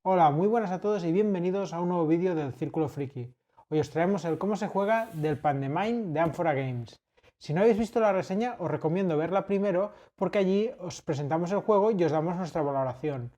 Hola, muy buenas a todos y bienvenidos a un nuevo vídeo del Círculo Friki. Hoy os traemos el cómo se juega del Pandemind de Amphora Games. Si no habéis visto la reseña, os recomiendo verla primero porque allí os presentamos el juego y os damos nuestra valoración.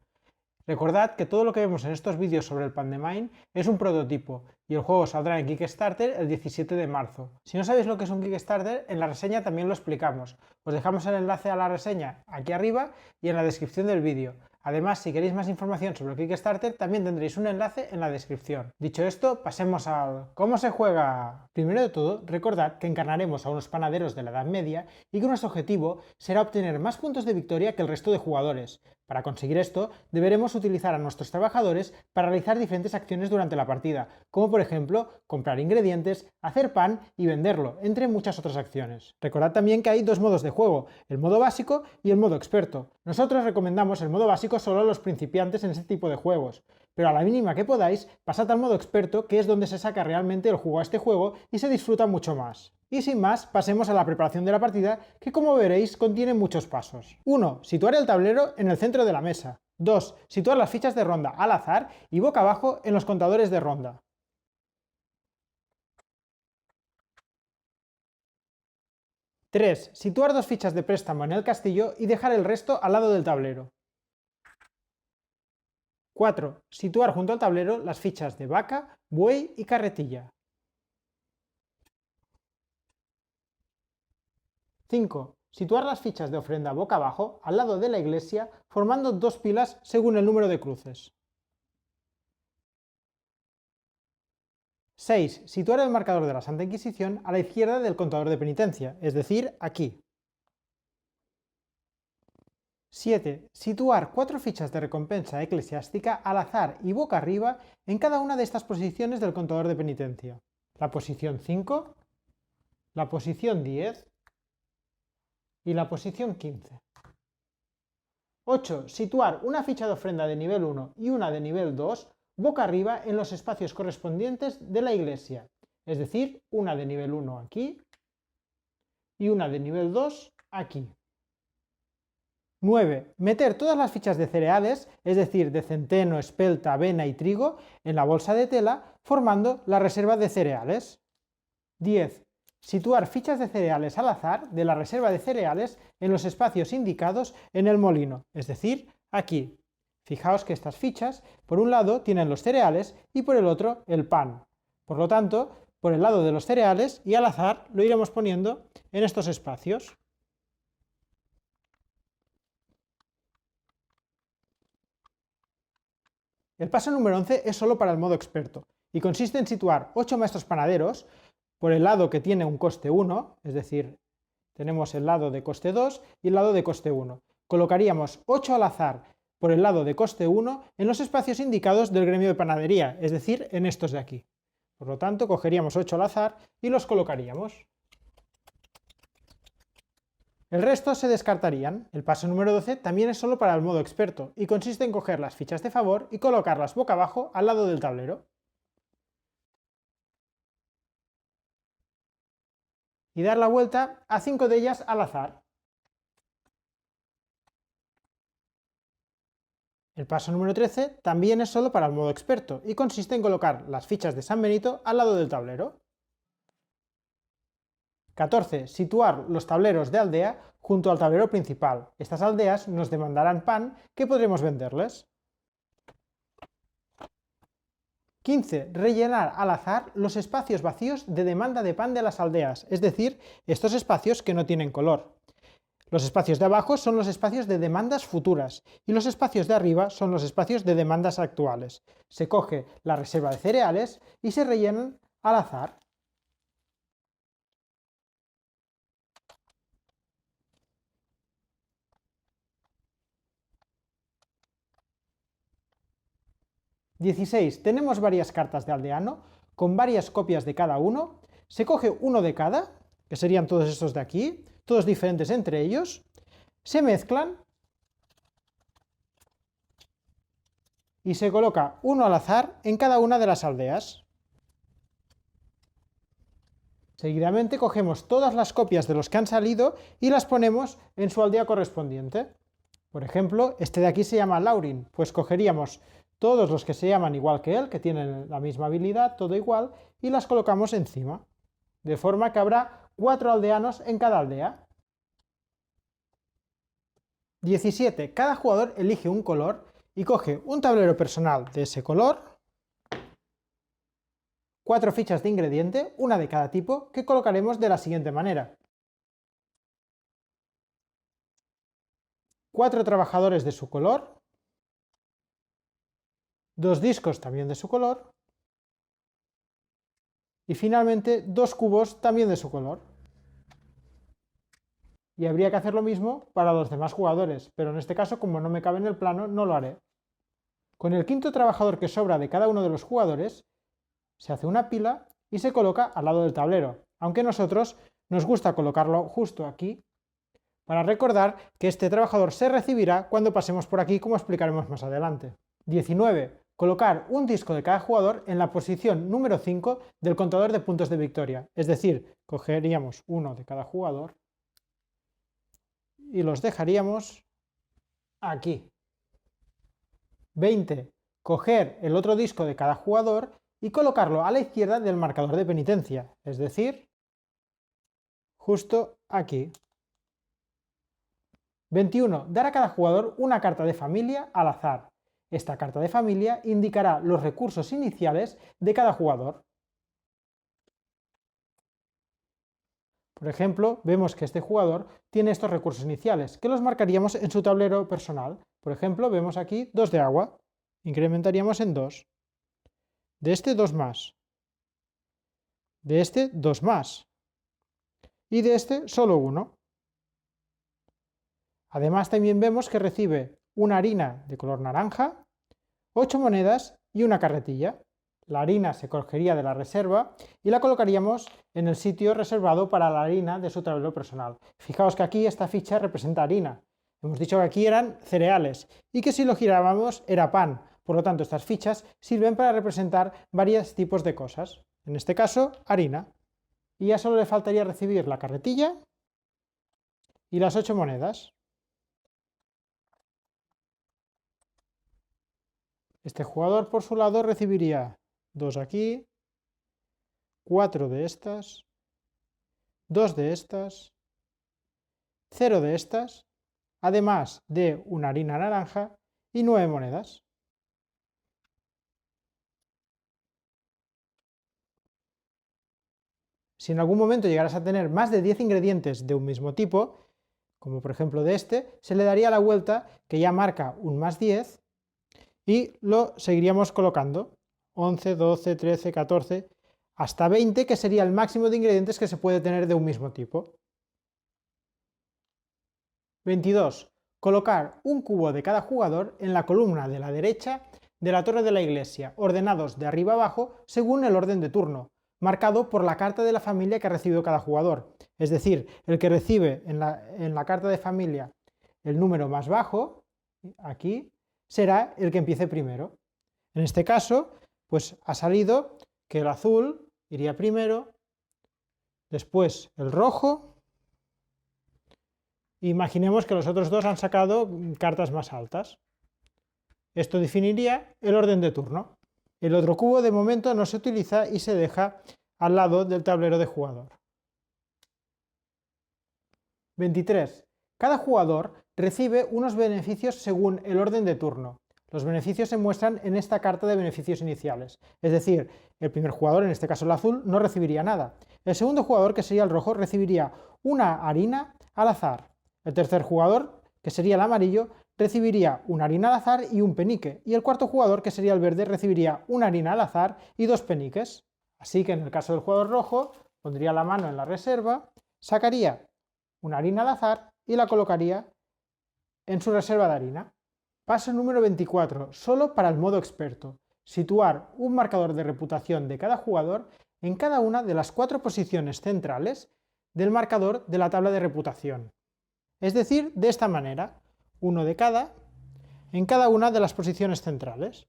Recordad que todo lo que vemos en estos vídeos sobre el Pandemind es un prototipo y el juego saldrá en Kickstarter el 17 de marzo. Si no sabéis lo que es un Kickstarter, en la reseña también lo explicamos. Os dejamos el enlace a la reseña aquí arriba y en la descripción del vídeo. Además, si queréis más información sobre el Kickstarter, también tendréis un enlace en la descripción. Dicho esto, pasemos al ¿cómo se juega? Primero de todo, recordad que encarnaremos a unos panaderos de la Edad Media y que nuestro objetivo será obtener más puntos de victoria que el resto de jugadores. Para conseguir esto, deberemos utilizar a nuestros trabajadores para realizar diferentes acciones durante la partida, como por ejemplo, comprar ingredientes, hacer pan y venderlo, entre muchas otras acciones. Recordad también que hay dos modos de juego, el modo básico y el modo experto. Nosotros recomendamos el modo básico solo a los principiantes en este tipo de juegos, pero a la mínima que podáis, pasad al modo experto, que es donde se saca realmente el jugo a este juego y se disfruta mucho más. Y sin más, pasemos a la preparación de la partida, que como veréis contiene muchos pasos. 1. Situar el tablero en el centro de la mesa. 2. Situar las fichas de ronda al azar y boca abajo en los contadores de ronda. 3. Situar dos fichas de préstamo en el castillo y dejar el resto al lado del tablero. 4. Situar junto al tablero las fichas de vaca, buey y carretilla. 5. Situar las fichas de ofrenda boca abajo al lado de la iglesia formando dos pilas según el número de cruces. 6. Situar el marcador de la Santa Inquisición a la izquierda del contador de penitencia, es decir, aquí. 7. Situar 4 fichas de recompensa eclesiástica al azar y boca arriba en cada una de estas posiciones del contador de penitencia. La posición 5, la posición 10 y la posición 15. 8. Situar una ficha de ofrenda de nivel 1 y una de nivel 2 boca arriba en los espacios correspondientes de la iglesia, es decir, una de nivel 1 aquí y una de nivel 2 aquí. 9. Meter todas las fichas de cereales, es decir, de centeno, espelta, avena y trigo, en la bolsa de tela, formando la reserva de cereales. 10. Situar fichas de cereales al azar de la reserva de cereales en los espacios indicados en el molino, es decir, aquí. Fijaos que estas fichas, por un lado, tienen los cereales y por el otro el pan. Por lo tanto, por el lado de los cereales y al azar lo iremos poniendo en estos espacios. El paso número 11 es solo para el modo experto y consiste en situar 8 maestros panaderos por el lado que tiene un coste 1, es decir, tenemos el lado de coste 2 y el lado de coste 1. Colocaríamos 8 al azar por el lado de coste 1 en los espacios indicados del gremio de panadería, es decir, en estos de aquí. Por lo tanto, cogeríamos 8 al azar y los colocaríamos. El resto se descartarían. El paso número 12 también es solo para el modo experto y consiste en coger las fichas de favor y colocarlas boca abajo al lado del tablero. Y dar la vuelta a 5 de ellas al azar. El paso número 13 también es solo para el modo experto y consiste en colocar las fichas de San Benito al lado del tablero. 14. Situar los tableros de aldea junto al tablero principal. Estas aldeas nos demandarán pan que podremos venderles. 15. Rellenar al azar los espacios vacíos de demanda de pan de las aldeas, es decir, estos espacios que no tienen color. Los espacios de abajo son los espacios de demandas futuras y los espacios de arriba son los espacios de demandas actuales. Se coge la reserva de cereales y se rellenan al azar. (16) Tenemos varias cartas de aldeano con varias copias de cada uno. Se coge uno de cada, que serían todos estos de aquí, todos diferentes entre ellos. Se mezclan y se coloca uno al azar en cada una de las aldeas. Seguidamente cogemos todas las copias de los que han salido y las ponemos en su aldea correspondiente. Por ejemplo, este de aquí se llama Laurin, pues cogeríamos todos los que se llaman igual que él, que tienen la misma habilidad, todo igual, y las colocamos encima, de forma que habrá 4 aldeanos en cada aldea. 17. Cada jugador elige un color y coge un tablero personal de ese color, 4 fichas de ingrediente, una de cada tipo, que colocaremos de la siguiente manera. 4 trabajadores de su color, 2 discos también de su color y finalmente 2 cubos también de su color. Y habría que hacer lo mismo para los demás jugadores, pero en este caso, como no me cabe en el plano, no lo haré. Con el quinto trabajador que sobra de cada uno de los jugadores, se hace una pila y se coloca al lado del tablero, aunque a nosotros nos gusta colocarlo justo aquí, para recordar que este trabajador se recibirá cuando pasemos por aquí, como explicaremos más adelante. 19. Colocar un disco de cada jugador en la posición número 5 del contador de puntos de victoria, es decir, cogeríamos uno de cada jugador y los dejaríamos aquí. 20. Coger el otro disco de cada jugador y colocarlo a la izquierda del marcador de penitencia, es decir, justo aquí. 21. Dar a cada jugador una carta de familia al azar. Esta carta de familia indicará los recursos iniciales de cada jugador. Por ejemplo, vemos que este jugador tiene estos recursos iniciales, que los marcaríamos en su tablero personal. Por ejemplo, vemos aquí 2 de agua, incrementaríamos en 2. De este 2 más. De este 2 más. Y de este solo 1. Además también vemos que recibe una harina de color naranja, 8 monedas y una carretilla. La harina se cogería de la reserva y la colocaríamos en el sitio reservado para la harina de su tablero personal. Fijaos que aquí esta ficha representa harina. Hemos dicho que aquí eran cereales y que si lo girábamos era pan. Por lo tanto, estas fichas sirven para representar varios tipos de cosas. En este caso, harina. Y ya solo le faltaría recibir la carretilla y las 8 monedas. Este jugador, por su lado, recibiría 2 aquí, 4 de estas, 2 de estas, 0 de estas, además de una harina naranja y 9 monedas. Si en algún momento llegaras a tener más de 10 ingredientes de un mismo tipo, como por ejemplo de este, se le daría la vuelta que ya marca un más 10 y lo seguiríamos colocando. 11, 12, 13, 14, hasta 20, que sería el máximo de ingredientes que se puede tener de un mismo tipo. 22. Colocar un cubo de cada jugador en la columna de la derecha de la torre de la iglesia, ordenados de arriba abajo según el orden de turno, marcado por la carta de la familia que ha recibido cada jugador. Es decir, el que recibe en la carta de familia el número más bajo, aquí, será el que empiece primero. En este caso, pues ha salido que el azul iría primero, después el rojo. Imaginemos que los otros dos han sacado cartas más altas. Esto definiría el orden de turno. El otro cubo de momento no se utiliza y se deja al lado del tablero de jugador. 23. Cada jugador recibe unos beneficios según el orden de turno. Los beneficios se muestran en esta carta de beneficios iniciales. Es decir, el primer jugador, en este caso el azul, no recibiría nada. El segundo jugador, que sería el rojo, recibiría una harina al azar. El tercer jugador, que sería el amarillo, recibiría una harina al azar y un penique. Y el cuarto jugador, que sería el verde, recibiría una harina al azar y 2 peniques. Así que en el caso del jugador rojo, pondría la mano en la reserva, sacaría una harina al azar y la colocaría en su reserva de harina. Paso número 24, solo para el modo experto. Situar un marcador de reputación de cada jugador en cada una de las 4 posiciones centrales del marcador de la tabla de reputación. Es decir, de esta manera, uno de cada en cada una de las posiciones centrales.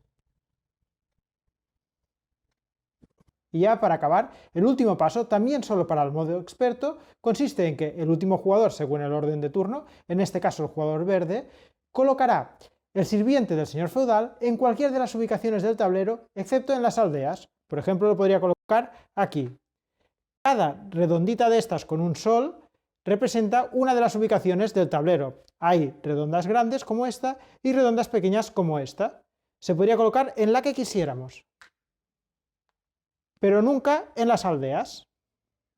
Y ya para acabar, el último paso, también solo para el modo experto, consiste en que el último jugador, según el orden de turno, en este caso el jugador verde, colocará el sirviente del señor feudal en cualquiera de las ubicaciones del tablero, excepto en las aldeas. Por ejemplo, lo podría colocar aquí. Cada redondita de estas con un sol representa una de las ubicaciones del tablero. Hay redondas grandes como esta y redondas pequeñas como esta. Se podría colocar en la que quisiéramos, pero nunca en las aldeas.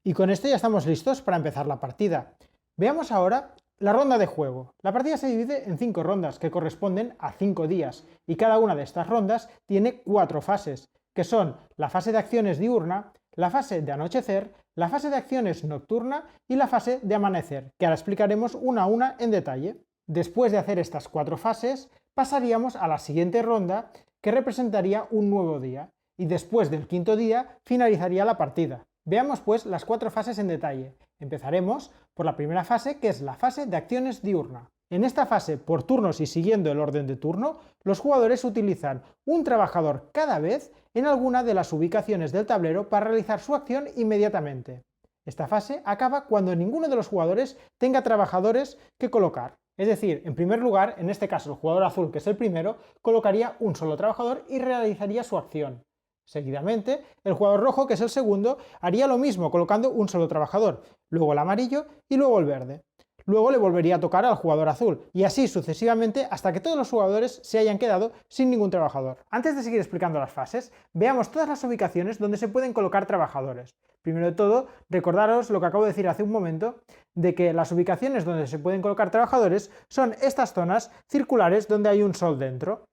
Y con esto ya estamos listos para empezar la partida. Veamos ahora la ronda de juego. La partida se divide en 5 rondas que corresponden a 5 días y cada una de estas rondas tiene 4 fases, que son la fase de acciones diurna, la fase de anochecer, la fase de acciones nocturna y la fase de amanecer, que ahora explicaremos una a una en detalle. Después de hacer estas 4 fases, pasaríamos a la siguiente ronda, que representaría un nuevo día, y después del 5.º día finalizaría la partida. Veamos pues las 4 fases en detalle. Empezaremos por la primera fase, que es la fase de acciones diurna. En esta fase, por turnos y siguiendo el orden de turno, los jugadores utilizan un trabajador cada vez en alguna de las ubicaciones del tablero para realizar su acción inmediatamente. Esta fase acaba cuando ninguno de los jugadores tenga trabajadores que colocar. Es decir, en primer lugar, en este caso el jugador azul, que es el primero, colocaría un solo trabajador y realizaría su acción. Seguidamente, el jugador rojo, que es el segundo, haría lo mismo colocando un solo trabajador, luego el amarillo y luego el verde. Luego le volvería a tocar al jugador azul, y así sucesivamente hasta que todos los jugadores se hayan quedado sin ningún trabajador. Antes de seguir explicando las fases, veamos todas las ubicaciones donde se pueden colocar trabajadores. Primero de todo, recordaros lo que acabo de decir hace un momento, de que las ubicaciones donde se pueden colocar trabajadores son estas zonas circulares donde hay un sol dentro.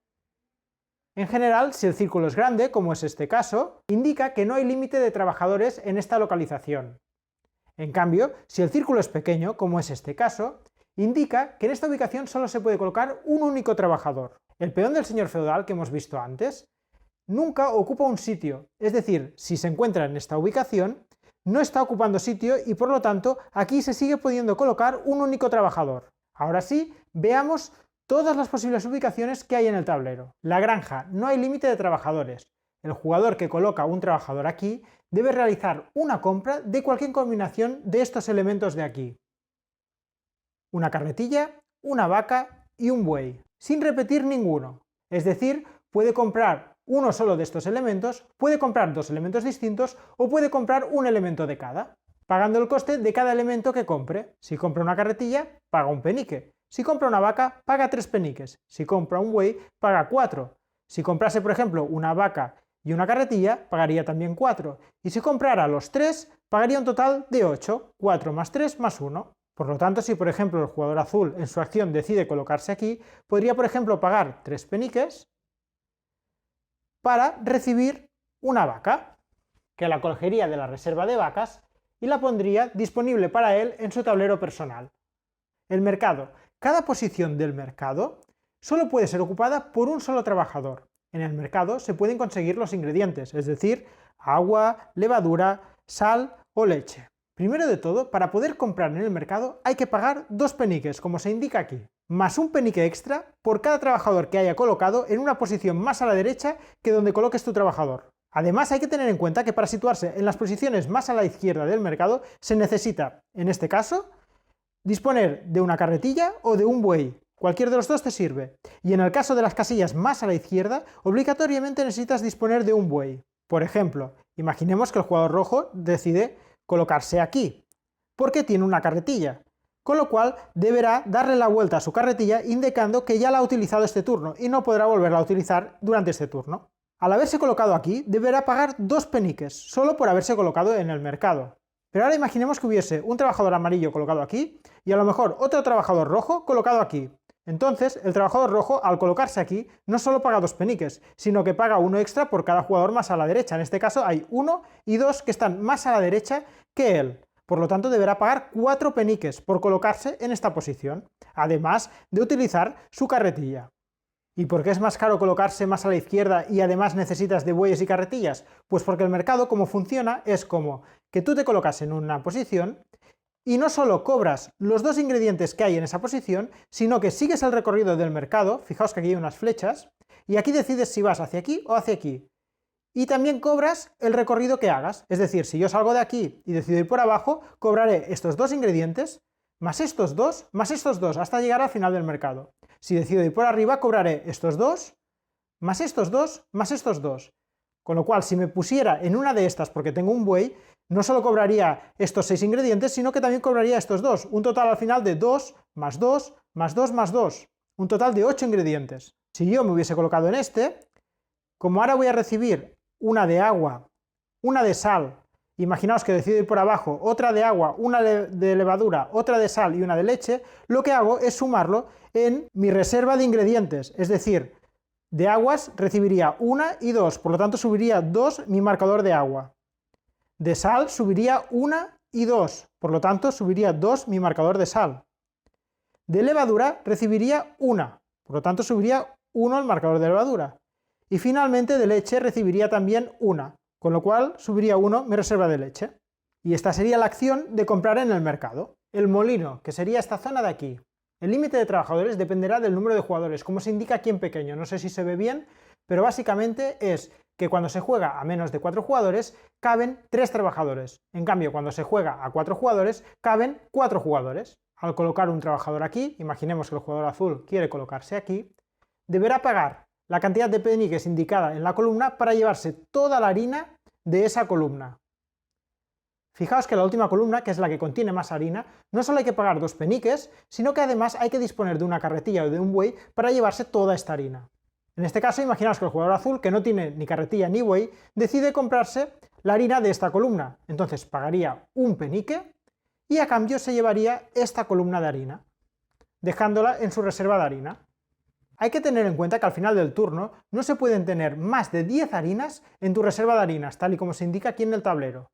En general, si el círculo es grande, como es este caso, indica que no hay límite de trabajadores en esta localización. En cambio, si el círculo es pequeño, como es este caso, indica que en esta ubicación solo se puede colocar un único trabajador. El peón del señor feudal, que hemos visto antes, nunca ocupa un sitio, es decir, si se encuentra en esta ubicación, no está ocupando sitio y por lo tanto aquí se sigue pudiendo colocar un único trabajador. Ahora sí, veamos todas las posibles ubicaciones que hay en el tablero. La granja, no hay límite de trabajadores. El jugador que coloca un trabajador aquí debe realizar una compra de cualquier combinación de estos elementos de aquí. Una carretilla, una vaca y un buey, sin repetir ninguno. Es decir, puede comprar uno solo de estos elementos, puede comprar 2 elementos distintos o puede comprar un elemento de cada, pagando el coste de cada elemento que compre. Si compra una carretilla, paga un penique. Si compra una vaca, paga 3 peniques. Si compra un buey, paga 4. Si comprase, por ejemplo, una vaca y una carretilla, pagaría también 4. Y si comprara los 3, pagaría un total de 8. 4 más 3 más 1. Por lo tanto, si por ejemplo el jugador azul en su acción decide colocarse aquí, podría por ejemplo pagar 3 peniques para recibir una vaca, que la cogería de la reserva de vacas y la pondría disponible para él en su tablero personal. El mercado. Cada posición del mercado solo puede ser ocupada por un solo trabajador. En el mercado se pueden conseguir los ingredientes, es decir, agua, levadura, sal o leche. Primero de todo, para poder comprar en el mercado hay que pagar 2 peniques, como se indica aquí, más un penique extra por cada trabajador que haya colocado en una posición más a la derecha que donde coloques tu trabajador. Además, hay que tener en cuenta que para situarse en las posiciones más a la izquierda del mercado se necesita, en este caso, disponer de una carretilla o de un buey. Cualquier de los dos te sirve. Y en el caso de las casillas más a la izquierda, obligatoriamente necesitas disponer de un buey. Por ejemplo, imaginemos que el jugador rojo decide colocarse aquí, porque tiene una carretilla, con lo cual deberá darle la vuelta a su carretilla indicando que ya la ha utilizado este turno y no podrá volverla a utilizar durante este turno. Al haberse colocado aquí, deberá pagar 2 peniques, solo por haberse colocado en el mercado. Pero ahora imaginemos que hubiese un trabajador amarillo colocado aquí y a lo mejor otro trabajador rojo colocado aquí. Entonces, el trabajador rojo, al colocarse aquí, no solo paga 2 peniques, sino que paga uno extra por cada jugador más a la derecha. En este caso hay 1 y 2 que están más a la derecha que él. Por lo tanto, deberá pagar 4 peniques por colocarse en esta posición, además de utilizar su carretilla. ¿Y por qué es más caro colocarse más a la izquierda y además necesitas de bueyes y carretillas? Pues porque el mercado, como funciona, es como que tú te colocas en una posición y no solo cobras los 2 ingredientes que hay en esa posición, sino que sigues el recorrido del mercado, fijaos que aquí hay unas flechas, y aquí decides si vas hacia aquí o hacia aquí. Y también cobras el recorrido que hagas, es decir, si yo salgo de aquí y decido ir por abajo, cobraré estos 2 ingredientes, más estos dos, hasta llegar al final del mercado. Si decido ir por arriba, cobraré estos dos, más estos dos, más estos dos. Con lo cual, si me pusiera en una de estas porque tengo un buey, no solo cobraría estos 6 ingredientes, sino que también cobraría estos dos. Un total al final de 2, más 2, más 2, más 2. Un total de 8 ingredientes. Si yo me hubiese colocado en este, como ahora voy a recibir una de agua, una de sal, imaginaos que decido ir por abajo, otra de agua, una de levadura, otra de sal y una de leche, lo que hago es sumarlo en mi reserva de ingredientes, es decir, de aguas recibiría 1 y 2, por lo tanto subiría 2 mi marcador de agua. De sal subiría 1 y 2, por lo tanto subiría 2 mi marcador de sal. De levadura recibiría 1, por lo tanto subiría 1 el marcador de levadura. Y finalmente de leche recibiría también 1, con lo cual subiría 1 mi reserva de leche. Y esta sería la acción de comprar en el mercado. El molino, que sería esta zona de aquí. El límite de trabajadores dependerá del número de jugadores, como se indica aquí en pequeño. No sé si se ve bien, pero básicamente es que cuando se juega a menos de 4 jugadores, caben 3 trabajadores. En cambio, cuando se juega a 4 jugadores, caben 4 jugadores. Al colocar un trabajador aquí, imaginemos que el jugador azul quiere colocarse aquí, deberá pagar la cantidad de peniques indicada en la columna para llevarse toda la harina de esa columna. Fijaos que la última columna, que es la que contiene más harina, no solo hay que pagar 2 peniques, sino que además hay que disponer de una carretilla o de un buey para llevarse toda esta harina. En este caso, imaginaos que el jugador azul, que no tiene ni carretilla ni buey, decide comprarse la harina de esta columna. Entonces pagaría un penique y a cambio se llevaría esta columna de harina, dejándola en su reserva de harina. Hay que tener en cuenta que al final del turno no se pueden tener más de 10 harinas en tu reserva de harinas, tal y como se indica aquí en el tablero.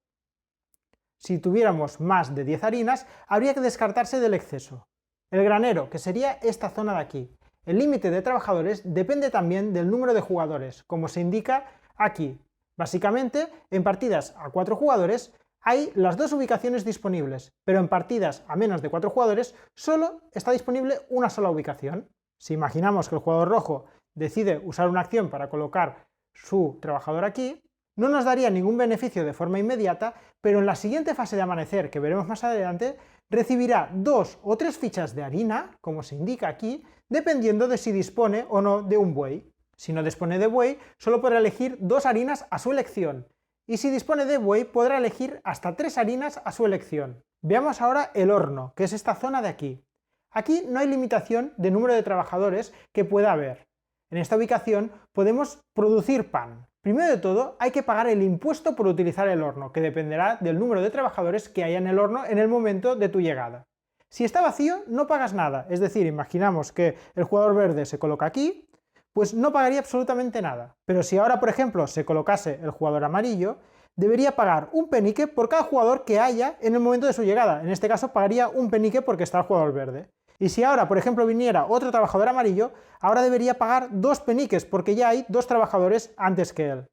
Si tuviéramos más de 10 harinas, habría que descartarse del exceso. El granero, que sería esta zona de aquí. El límite de trabajadores depende también del número de jugadores, como se indica aquí. Básicamente, en partidas a 4 jugadores hay las 2 ubicaciones disponibles, pero en partidas a menos de 4 jugadores solo está disponible una sola ubicación. Si imaginamos que el jugador rojo decide usar una acción para colocar su trabajador aquí, no nos daría ningún beneficio de forma inmediata, pero en la siguiente fase de amanecer, que veremos más adelante, recibirá 2 o 3 fichas de harina, como se indica aquí, dependiendo de si dispone o no de un buey. Si no dispone de buey, solo podrá elegir 2 harinas a su elección, y si dispone de buey, podrá elegir hasta 3 harinas a su elección. Veamos ahora el horno, que es esta zona de aquí. Aquí no hay limitación de número de trabajadores que pueda haber. En esta ubicación podemos producir pan. Primero de todo, hay que pagar el impuesto por utilizar el horno, que dependerá del número de trabajadores que haya en el horno en el momento de tu llegada. Si está vacío, no pagas nada, es decir, imaginamos que el jugador verde se coloca aquí, pues no pagaría absolutamente nada. Pero si ahora, por ejemplo, se colocase el jugador amarillo, debería pagar un penique por cada jugador que haya en el momento de su llegada. En este caso, pagaría un penique porque está el jugador verde. Y si ahora, por ejemplo, viniera otro trabajador amarillo, ahora debería pagar 2 peniques, porque ya hay 2 trabajadores antes que él.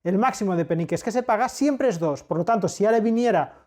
El máximo de peniques que se paga siempre es 2, por lo tanto, si ahora viniera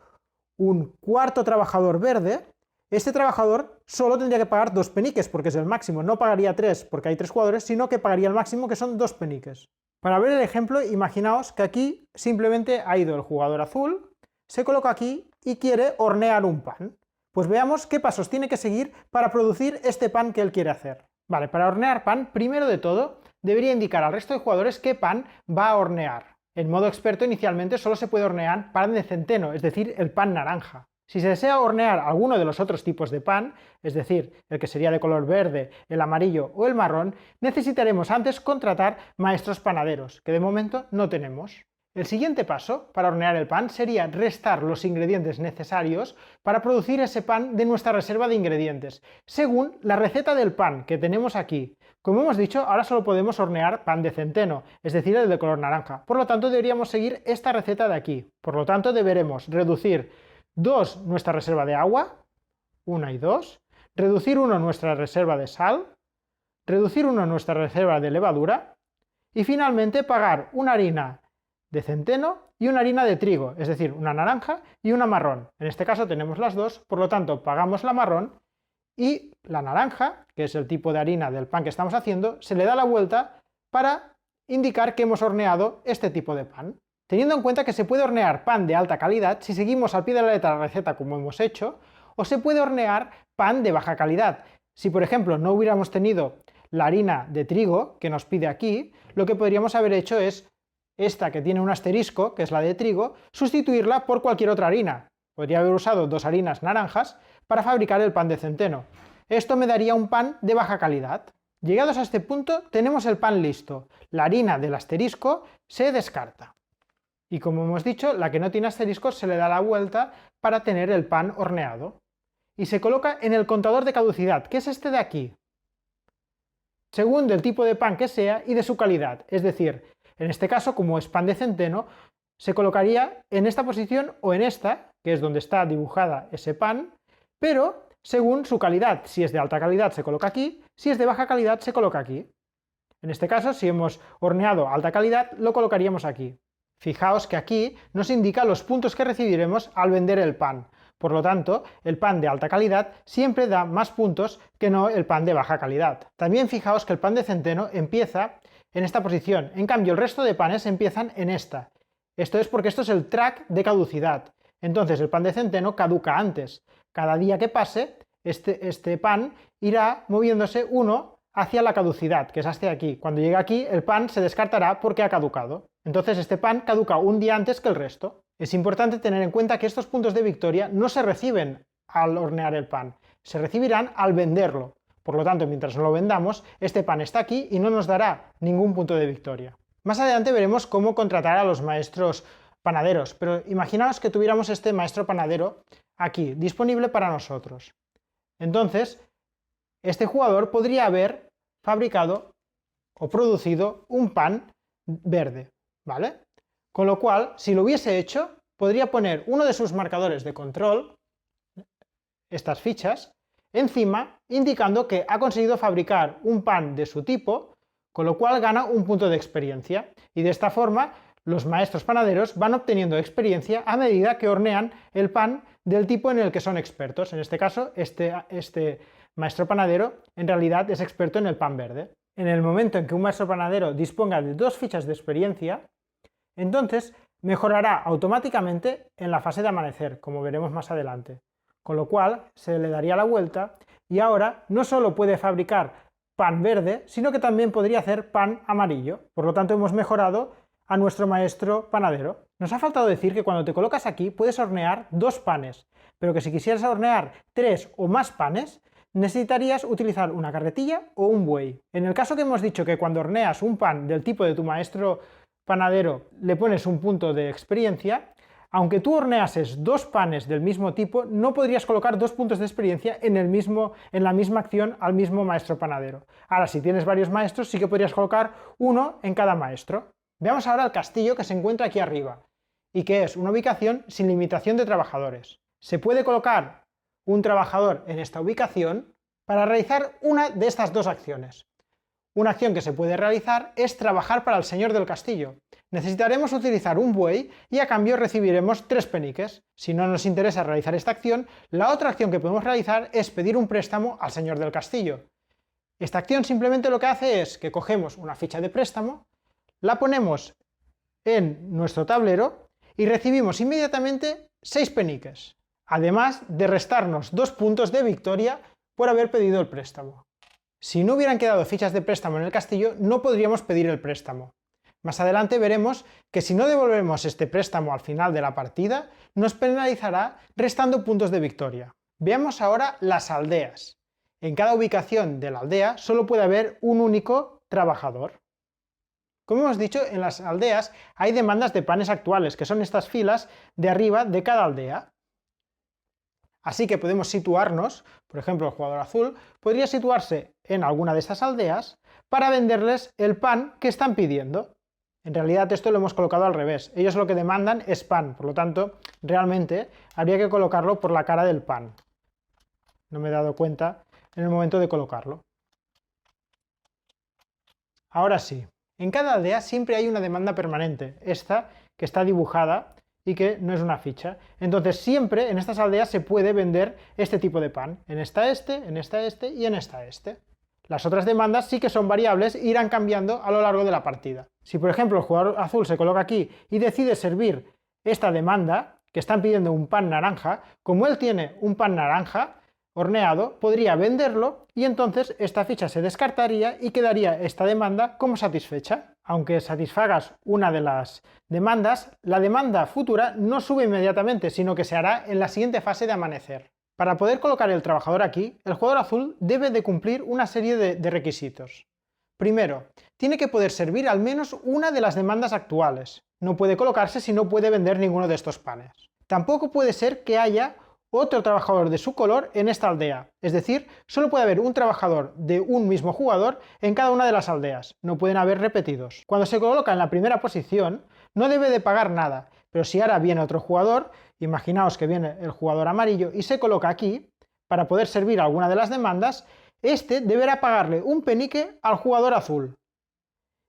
un cuarto trabajador verde, este trabajador solo tendría que pagar 2 peniques, porque es el máximo, no pagaría 3 porque hay 3 jugadores, sino que pagaría el máximo, que son 2 peniques. Para ver el ejemplo, imaginaos que aquí simplemente ha ido el jugador azul, se coloca aquí y quiere hornear un pan. Pues veamos qué pasos tiene que seguir para producir este pan que él quiere hacer. Vale, para hornear pan, primero de todo, debería indicar al resto de jugadores qué pan va a hornear. En modo experto, inicialmente solo se puede hornear pan de centeno, es decir, el pan naranja. Si se desea hornear alguno de los otros tipos de pan, es decir, el que sería de color verde, el amarillo o el marrón, necesitaremos antes contratar maestros panaderos, que de momento no tenemos. El siguiente paso para hornear el pan sería restar los ingredientes necesarios para producir ese pan de nuestra reserva de ingredientes, según la receta del pan que tenemos aquí. Como hemos dicho, ahora solo podemos hornear pan de centeno, es decir, el de color naranja. Por lo tanto, deberíamos seguir esta receta de aquí. Por lo tanto, deberemos reducir 2 nuestra reserva de agua, 1 y 2, reducir 1 nuestra reserva de sal, reducir 1 nuestra reserva de levadura y finalmente pagar una harina de centeno y una harina de trigo, es decir, una naranja y una marrón. En este caso tenemos las dos, por lo tanto pagamos la marrón y la naranja, que es el tipo de harina del pan que estamos haciendo, se le da la vuelta para indicar que hemos horneado este tipo de pan. Teniendo en cuenta que se puede hornear pan de alta calidad si seguimos al pie de la letra la receta como hemos hecho, o se puede hornear pan de baja calidad. Si por ejemplo no hubiéramos tenido la harina de trigo que nos pide aquí, lo que podríamos haber hecho es esta que tiene un asterisco, que es la de trigo, sustituirla por cualquier otra harina. Podría haber usado 2 harinas naranjas para fabricar el pan de centeno. Esto me daría un pan de baja calidad. Llegados a este punto tenemos el pan listo. La harina del asterisco se descarta. Y como hemos dicho, la que no tiene asterisco se le da la vuelta para tener el pan horneado. Y se coloca en el contador de caducidad, que es este de aquí, según del tipo de pan que sea y de su calidad. Es decir, en este caso, como es pan de centeno, se colocaría en esta posición o en esta, que es donde está dibujada ese pan, pero según su calidad. Si es de alta calidad se coloca aquí, si es de baja calidad se coloca aquí. En este caso, si hemos horneado alta calidad, lo colocaríamos aquí. Fijaos que aquí nos indica los puntos que recibiremos al vender el pan. Por lo tanto, el pan de alta calidad siempre da más puntos que no el pan de baja calidad. También fijaos que el pan de centeno empieza en esta posición, en cambio el resto de panes empiezan en esta. Esto es porque esto es el track de caducidad. Entonces el pan de centeno caduca antes. Cada día que pase, este pan irá moviéndose uno hacia la caducidad, que es hasta aquí. Cuando llegue aquí, el pan se descartará porque ha caducado. Entonces este pan caduca un día antes que el resto. Es importante tener en cuenta que estos puntos de victoria no se reciben al hornear el pan, se recibirán al venderlo. Por lo tanto, mientras no lo vendamos, este pan está aquí y no nos dará ningún punto de victoria. Más adelante veremos cómo contratar a los maestros panaderos, pero imaginaos que tuviéramos este maestro panadero aquí, disponible para nosotros. Entonces, este jugador podría haber fabricado o producido un pan verde, ¿vale? Con lo cual, si lo hubiese hecho, podría poner uno de sus marcadores de control, estas fichas, encima, indicando que ha conseguido fabricar un pan de su tipo, con lo cual gana un punto de experiencia. Y de esta forma, los maestros panaderos van obteniendo experiencia a medida que hornean el pan del tipo en el que son expertos. En este caso, este maestro panadero en realidad es experto en el pan verde. En el momento en que un maestro panadero disponga de 2 fichas de experiencia, entonces mejorará automáticamente en la fase de amanecer, como veremos más adelante. Con lo cual se le daría la vuelta y ahora no solo puede fabricar pan verde, sino que también podría hacer pan amarillo. Por lo tanto hemos mejorado a nuestro maestro panadero. Nos ha faltado decir que cuando te colocas aquí puedes hornear 2 panes, pero que si quisieras hornear 3 o más panes, necesitarías utilizar una carretilla o un buey. En el caso que hemos dicho que cuando horneas un pan del tipo de tu maestro panadero le pones un punto de experiencia, aunque tú horneases 2 panes del mismo tipo, no podrías colocar 2 puntos de experiencia en la misma acción al mismo maestro panadero. Ahora, si tienes varios maestros, sí que podrías colocar uno en cada maestro. Veamos ahora el castillo que se encuentra aquí arriba, y que es una ubicación sin limitación de trabajadores. Se puede colocar un trabajador en esta ubicación para realizar una de estas 2 acciones. Una acción que se puede realizar es trabajar para el señor del castillo. Necesitaremos utilizar un buey y a cambio recibiremos 3 peniques. Si no nos interesa realizar esta acción, la otra acción que podemos realizar es pedir un préstamo al señor del castillo. Esta acción simplemente lo que hace es que cogemos una ficha de préstamo, la ponemos en nuestro tablero y recibimos inmediatamente 6 peniques, además de restarnos 2 puntos de victoria por haber pedido el préstamo. Si no hubieran quedado fichas de préstamo en el castillo, no podríamos pedir el préstamo. Más adelante veremos que si no devolvemos este préstamo al final de la partida, nos penalizará restando puntos de victoria. Veamos ahora las aldeas. En cada ubicación de la aldea solo puede haber un único trabajador. Como hemos dicho, en las aldeas hay demandas de panes actuales, que son estas filas de arriba de cada aldea. Así que podemos situarnos, por ejemplo, el jugador azul podría situarse en alguna de estas aldeas para venderles el pan que están pidiendo. En realidad esto lo hemos colocado al revés. Ellos lo que demandan es pan, por lo tanto, realmente habría que colocarlo por la cara del pan. No me he dado cuenta en el momento de colocarlo. Ahora sí, en cada aldea siempre hay una demanda permanente, esta que está dibujada y que no es una ficha. Entonces siempre en estas aldeas se puede vender este tipo de pan. En esta en esta y en esta Las otras demandas sí que son variables e irán cambiando a lo largo de la partida. Si por ejemplo el jugador azul se coloca aquí y decide servir esta demanda, que están pidiendo un pan naranja, como él tiene un pan naranja, horneado, podría venderlo y entonces esta ficha se descartaría y quedaría esta demanda como satisfecha. Aunque satisfagas una de las demandas, la demanda futura no sube inmediatamente, sino que se hará en la siguiente fase de amanecer. Para poder colocar el trabajador aquí, el jugador azul debe de cumplir una serie de requisitos. Primero, tiene que poder servir al menos una de las demandas actuales. No puede colocarse si no puede vender ninguno de estos panes. Tampoco puede ser que haya otro trabajador de su color en esta aldea, es decir, solo puede haber un trabajador de un mismo jugador en cada una de las aldeas, no pueden haber repetidos. Cuando se coloca en la primera posición, no debe de pagar nada, pero si ahora viene otro jugador, imaginaos que viene el jugador amarillo y se coloca aquí, para poder servir alguna de las demandas, este deberá pagarle un penique al jugador azul.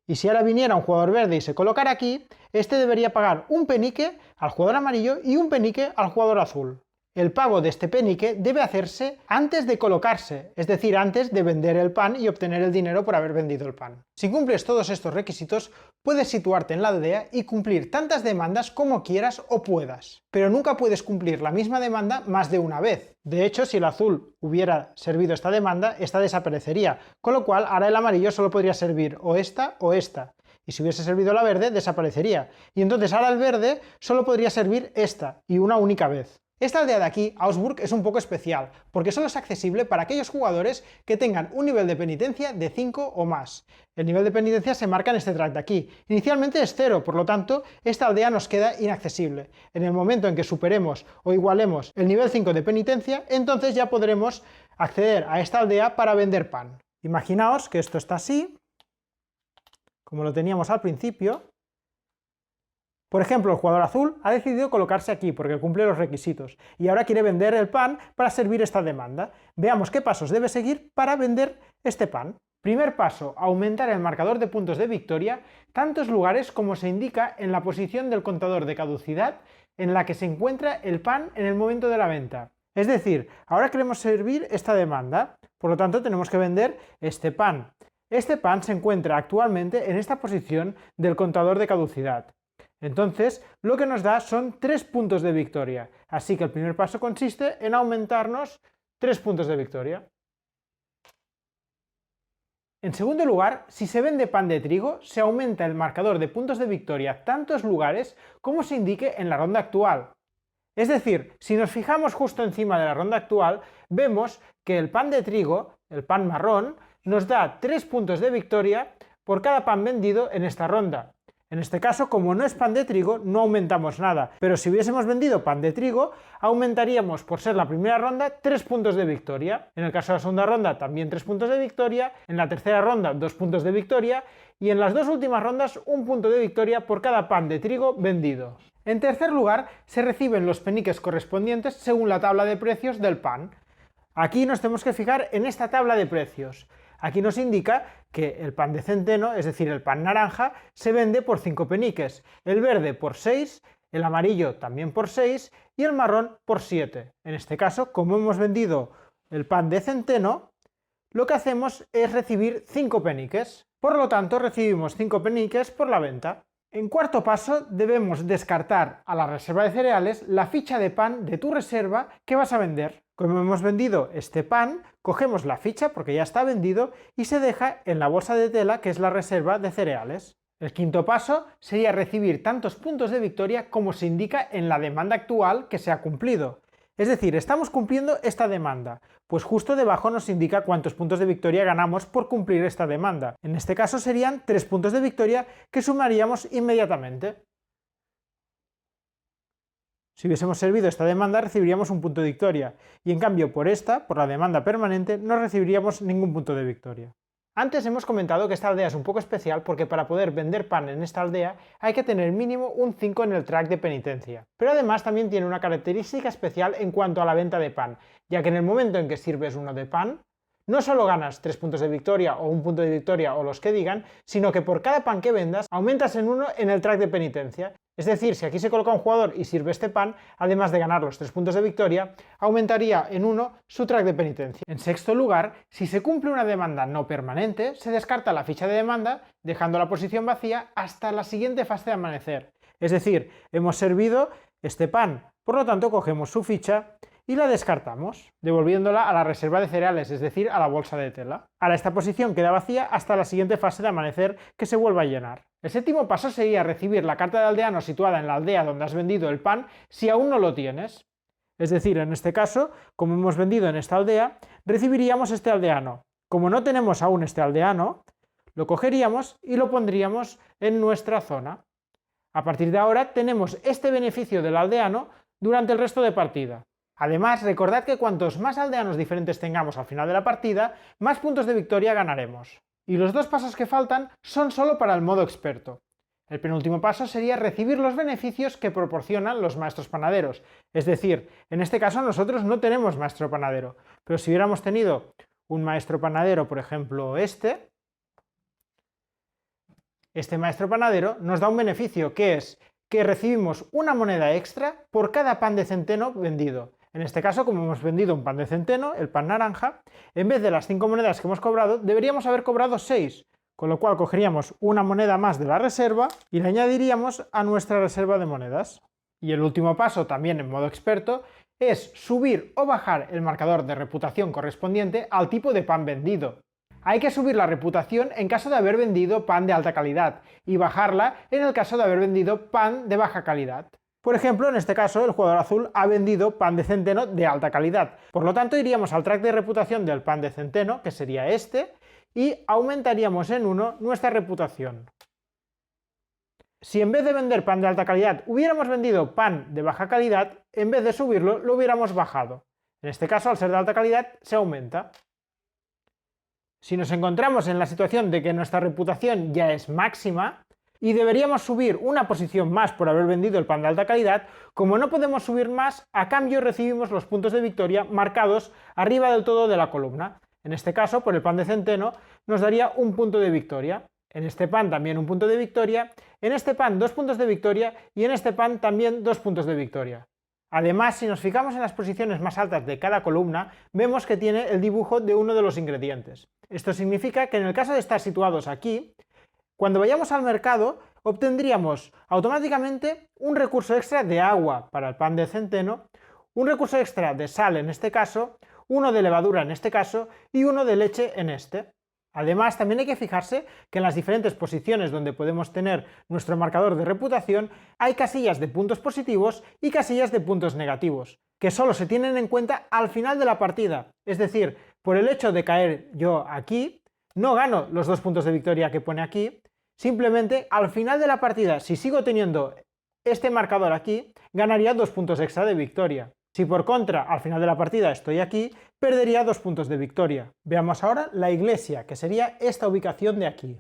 Y si ahora viniera un jugador verde y se colocara aquí, este debería pagar un penique al jugador amarillo y un penique al jugador azul. El pago de este penique debe hacerse antes de colocarse, es decir, antes de vender el pan y obtener el dinero por haber vendido el pan. Si cumples todos estos requisitos, puedes situarte en la aldea y cumplir tantas demandas como quieras o puedas. Pero nunca puedes cumplir la misma demanda más de una vez. De hecho, si el azul hubiera servido esta demanda, esta desaparecería, con lo cual ahora el amarillo solo podría servir o esta o esta. Y si hubiese servido la verde, desaparecería. Y entonces ahora el verde solo podría servir esta, y una única vez. Esta aldea de aquí, Augsburg, es un poco especial, porque solo es accesible para aquellos jugadores que tengan un nivel de penitencia de 5 o más. El nivel de penitencia se marca en este track de aquí. Inicialmente es 0, por lo tanto, esta aldea nos queda inaccesible. En el momento en que superemos o igualemos el nivel 5 de penitencia, entonces ya podremos acceder a esta aldea para vender pan. Imaginaos que esto está así, como lo teníamos al principio. Por ejemplo, el jugador azul ha decidido colocarse aquí porque cumple los requisitos y ahora quiere vender el pan para servir esta demanda. Veamos qué pasos debe seguir para vender este pan. Primer paso, aumentar el marcador de puntos de victoria tantos lugares como se indica en la posición del contador de caducidad en la que se encuentra el pan en el momento de la venta. Es decir, ahora queremos servir esta demanda, por lo tanto tenemos que vender este pan. Este pan se encuentra actualmente en esta posición del contador de caducidad. Entonces, lo que nos da son 3 puntos de victoria. Así que el primer paso consiste en aumentarnos 3 puntos de victoria. En segundo lugar, si se vende pan de trigo, se aumenta el marcador de puntos de victoria tantos lugares como se indique en la ronda actual. Es decir, si nos fijamos justo encima de la ronda actual, vemos que el pan de trigo, el pan marrón, nos da 3 puntos de victoria por cada pan vendido en esta ronda. En este caso, como no es pan de trigo, no aumentamos nada, pero si hubiésemos vendido pan de trigo, aumentaríamos, por ser la primera ronda, 3 puntos de victoria. En el caso de la segunda ronda, también 3 puntos de victoria, en la tercera ronda, 2 puntos de victoria, y en las dos últimas rondas, 1 punto de victoria por cada pan de trigo vendido. En tercer lugar, se reciben los peniques correspondientes según la tabla de precios del pan. Aquí nos tenemos que fijar en esta tabla de precios. Aquí nos indica que el pan de centeno, es decir, el pan naranja, se vende por 5 peniques, el verde por 6, el amarillo también por 6 y el marrón por 7. En este caso, como hemos vendido el pan de centeno, lo que hacemos es recibir 5 peniques. Por lo tanto, recibimos 5 peniques por la venta. En cuarto paso, debemos descartar a la reserva de cereales la ficha de pan de tu reserva que vas a vender. Como hemos vendido este pan, cogemos la ficha porque ya está vendido y se deja en la bolsa de tela que es la reserva de cereales. El quinto paso sería recibir tantos puntos de victoria como se indica en la demanda actual que se ha cumplido. Es decir, estamos cumpliendo esta demanda, pues justo debajo nos indica cuántos puntos de victoria ganamos por cumplir esta demanda. En este caso serían 3 puntos de victoria que sumaríamos inmediatamente. Si hubiésemos servido esta demanda recibiríamos 1 punto de victoria, y en cambio por la demanda permanente, no recibiríamos ningún punto de victoria. Antes hemos comentado que esta aldea es un poco especial porque para poder vender pan en esta aldea hay que tener mínimo un 5 en el track de penitencia. Pero además también tiene una característica especial en cuanto a la venta de pan, ya que en el momento en que sirves uno de pan, no solo ganas 3 puntos de victoria o 1 punto de victoria o los que digan, sino que por cada pan que vendas aumentas en 1 en el track de penitencia. Es decir, si aquí se coloca un jugador y sirve este pan, además de ganar los 3 puntos de victoria, aumentaría en 1 su track de penitencia. En sexto lugar, si se cumple una demanda no permanente, se descarta la ficha de demanda, dejando la posición vacía hasta la siguiente fase de amanecer. Es decir, hemos servido este pan, por lo tanto cogemos su ficha y la descartamos, devolviéndola a la reserva de cereales, es decir, a la bolsa de tela. Ahora esta posición queda vacía hasta la siguiente fase de amanecer, que se vuelva a llenar. El séptimo paso sería recibir la carta de aldeano situada en la aldea donde has vendido el pan si aún no lo tienes. Es decir, en este caso, como hemos vendido en esta aldea, recibiríamos este aldeano. Como no tenemos aún este aldeano, lo cogeríamos y lo pondríamos en nuestra zona. A partir de ahora tenemos este beneficio del aldeano durante el resto de partida. Además, recordad que cuantos más aldeanos diferentes tengamos al final de la partida, más puntos de victoria ganaremos. Y los dos pasos que faltan son solo para el modo experto. El penúltimo paso sería recibir los beneficios que proporcionan los maestros panaderos. Es decir, en este caso nosotros no tenemos maestro panadero, pero si hubiéramos tenido un maestro panadero, por ejemplo este maestro panadero nos da un beneficio, que es que recibimos una moneda extra por cada pan de centeno vendido. En este caso, como hemos vendido un pan de centeno, el pan naranja, en vez de las 5 monedas que hemos cobrado, deberíamos haber cobrado 6, con lo cual cogeríamos una moneda más de la reserva y la añadiríamos a nuestra reserva de monedas. Y el último paso, también en modo experto, es subir o bajar el marcador de reputación correspondiente al tipo de pan vendido. Hay que subir la reputación en caso de haber vendido pan de alta calidad y bajarla en el caso de haber vendido pan de baja calidad. Por ejemplo, en este caso, el jugador azul ha vendido pan de centeno de alta calidad. Por lo tanto, iríamos al track de reputación del pan de centeno, que sería este, y aumentaríamos en 1 nuestra reputación. Si en vez de vender pan de alta calidad hubiéramos vendido pan de baja calidad, en vez de subirlo, lo hubiéramos bajado. En este caso, al ser de alta calidad, se aumenta. Si nos encontramos en la situación de que nuestra reputación ya es máxima y deberíamos subir una posición más por haber vendido el pan de alta calidad, como no podemos subir más, a cambio recibimos los puntos de victoria marcados arriba del todo de la columna. En este caso, por el pan de centeno, nos daría un punto de victoria. En este pan también un punto de victoria, en este pan 2 puntos de victoria y en este pan también 2 puntos de victoria. Además, si nos fijamos en las posiciones más altas de cada columna, vemos que tiene el dibujo de uno de los ingredientes. Esto significa que en el caso de estar situados aquí, cuando vayamos al mercado, obtendríamos automáticamente un recurso extra de agua para el pan de centeno, un recurso extra de sal en este caso, uno de levadura en este caso y uno de leche en este. Además, también hay que fijarse que en las diferentes posiciones donde podemos tener nuestro marcador de reputación hay casillas de puntos positivos y casillas de puntos negativos, que solo se tienen en cuenta al final de la partida. Es decir, por el hecho de caer yo aquí, no gano los 2 puntos de victoria que pone aquí, simplemente al final de la partida, si sigo teniendo este marcador aquí, ganaría 2 puntos extra de victoria. Si por contra, al final de la partida estoy aquí, perdería 2 puntos de victoria. Veamos ahora la iglesia, que sería esta ubicación de aquí.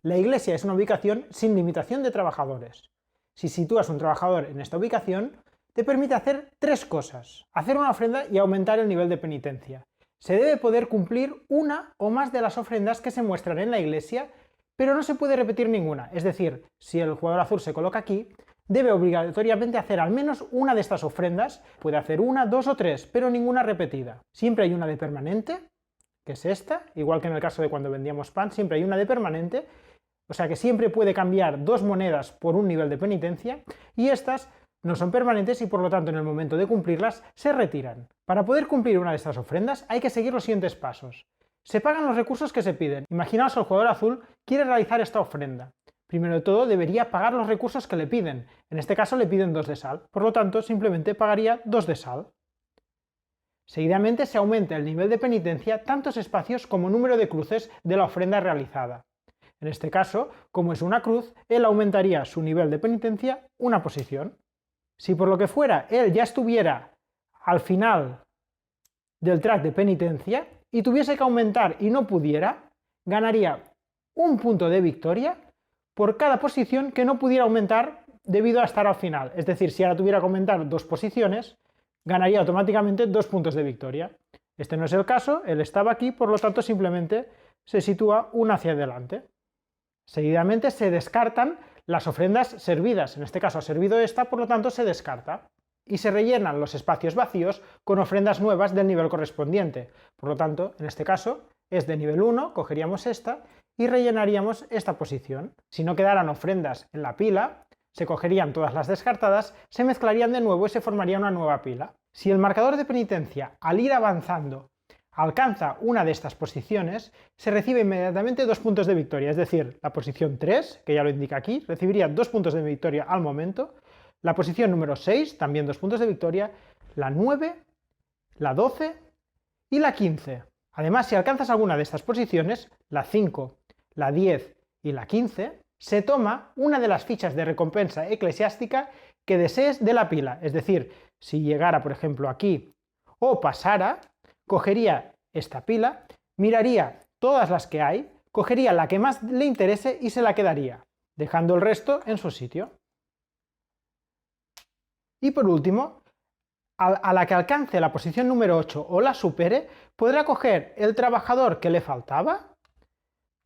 La iglesia es una ubicación sin limitación de trabajadores. Si sitúas un trabajador en esta ubicación, te permite hacer 3 cosas. Hacer una ofrenda y aumentar el nivel de penitencia. Se debe poder cumplir una o más de las ofrendas que se muestran en la iglesia, pero no se puede repetir ninguna. Es decir, si el jugador azul se coloca aquí, debe obligatoriamente hacer al menos una de estas ofrendas. Puede hacer 1, 2 o 3, pero ninguna repetida. Siempre hay una de permanente, que es esta, igual que en el caso de cuando vendíamos pan, siempre hay una de permanente, o sea que siempre puede cambiar 2 monedas por un nivel de penitencia, y estas no son permanentes y por lo tanto en el momento de cumplirlas se retiran. Para poder cumplir una de estas ofrendas hay que seguir los siguientes pasos. Se pagan los recursos que se piden. Imaginaos que el jugador azul quiere realizar esta ofrenda. Primero de todo debería pagar los recursos que le piden. En este caso le piden 2 de sal, por lo tanto simplemente pagaría 2 de sal. Seguidamente se aumenta el nivel de penitencia tantos espacios como número de cruces de la ofrenda realizada. En este caso, como es una cruz, él aumentaría su nivel de penitencia una posición. Si por lo que fuera él ya estuviera al final del track de penitencia y tuviese que aumentar y no pudiera, ganaría un punto de victoria por cada posición que no pudiera aumentar debido a estar al final. Es decir, si ahora tuviera que aumentar 2 posiciones, ganaría automáticamente 2 puntos de victoria. Este no es el caso, él estaba aquí, por lo tanto simplemente se sitúa una hacia adelante. Seguidamente se descartan las ofrendas servidas. En este caso ha servido esta, por lo tanto se descarta. Y se rellenan los espacios vacíos con ofrendas nuevas del nivel correspondiente. Por lo tanto, en este caso es de nivel 1, cogeríamos esta y rellenaríamos esta posición. Si no quedaran ofrendas en la pila, se cogerían todas las descartadas, se mezclarían de nuevo y se formaría una nueva pila. Si el marcador de penitencia, al ir avanzando, alcanza una de estas posiciones, se recibe inmediatamente 2 puntos de victoria, es decir, la posición 3, que ya lo indica aquí, recibiría 2 puntos de victoria al momento, la posición número 6, también 2 puntos de victoria, la 9, la 12 y la 15. Además, si alcanzas alguna de estas posiciones, la 5, la 10 y la 15, se toma una de las fichas de recompensa eclesiástica que desees de la pila, es decir, si llegara, por ejemplo, aquí o pasara, cogería esta pila, miraría todas las que hay, cogería la que más le interese y se la quedaría, dejando el resto en su sitio. Y por último, a la que alcance la posición número 8 o la supere, podrá coger el trabajador que le faltaba,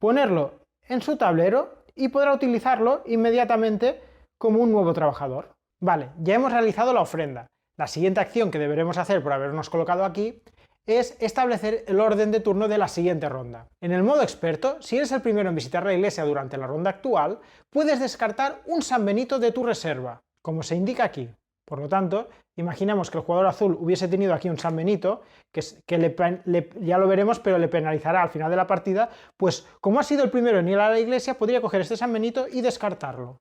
ponerlo en su tablero y podrá utilizarlo inmediatamente como un nuevo trabajador. Vale, ya hemos realizado la ofrenda. La siguiente acción que deberemos hacer por habernos colocado aquí es establecer el orden de turno de la siguiente ronda. En el modo experto, si eres el primero en visitar la iglesia durante la ronda actual, puedes descartar un San Benito de tu reserva, como se indica aquí. Por lo tanto, imaginemos que el jugador azul hubiese tenido aquí un San Benito, ya lo veremos, pero le penalizará al final de la partida, pues como ha sido el primero en ir a la iglesia, podría coger este San Benito y descartarlo.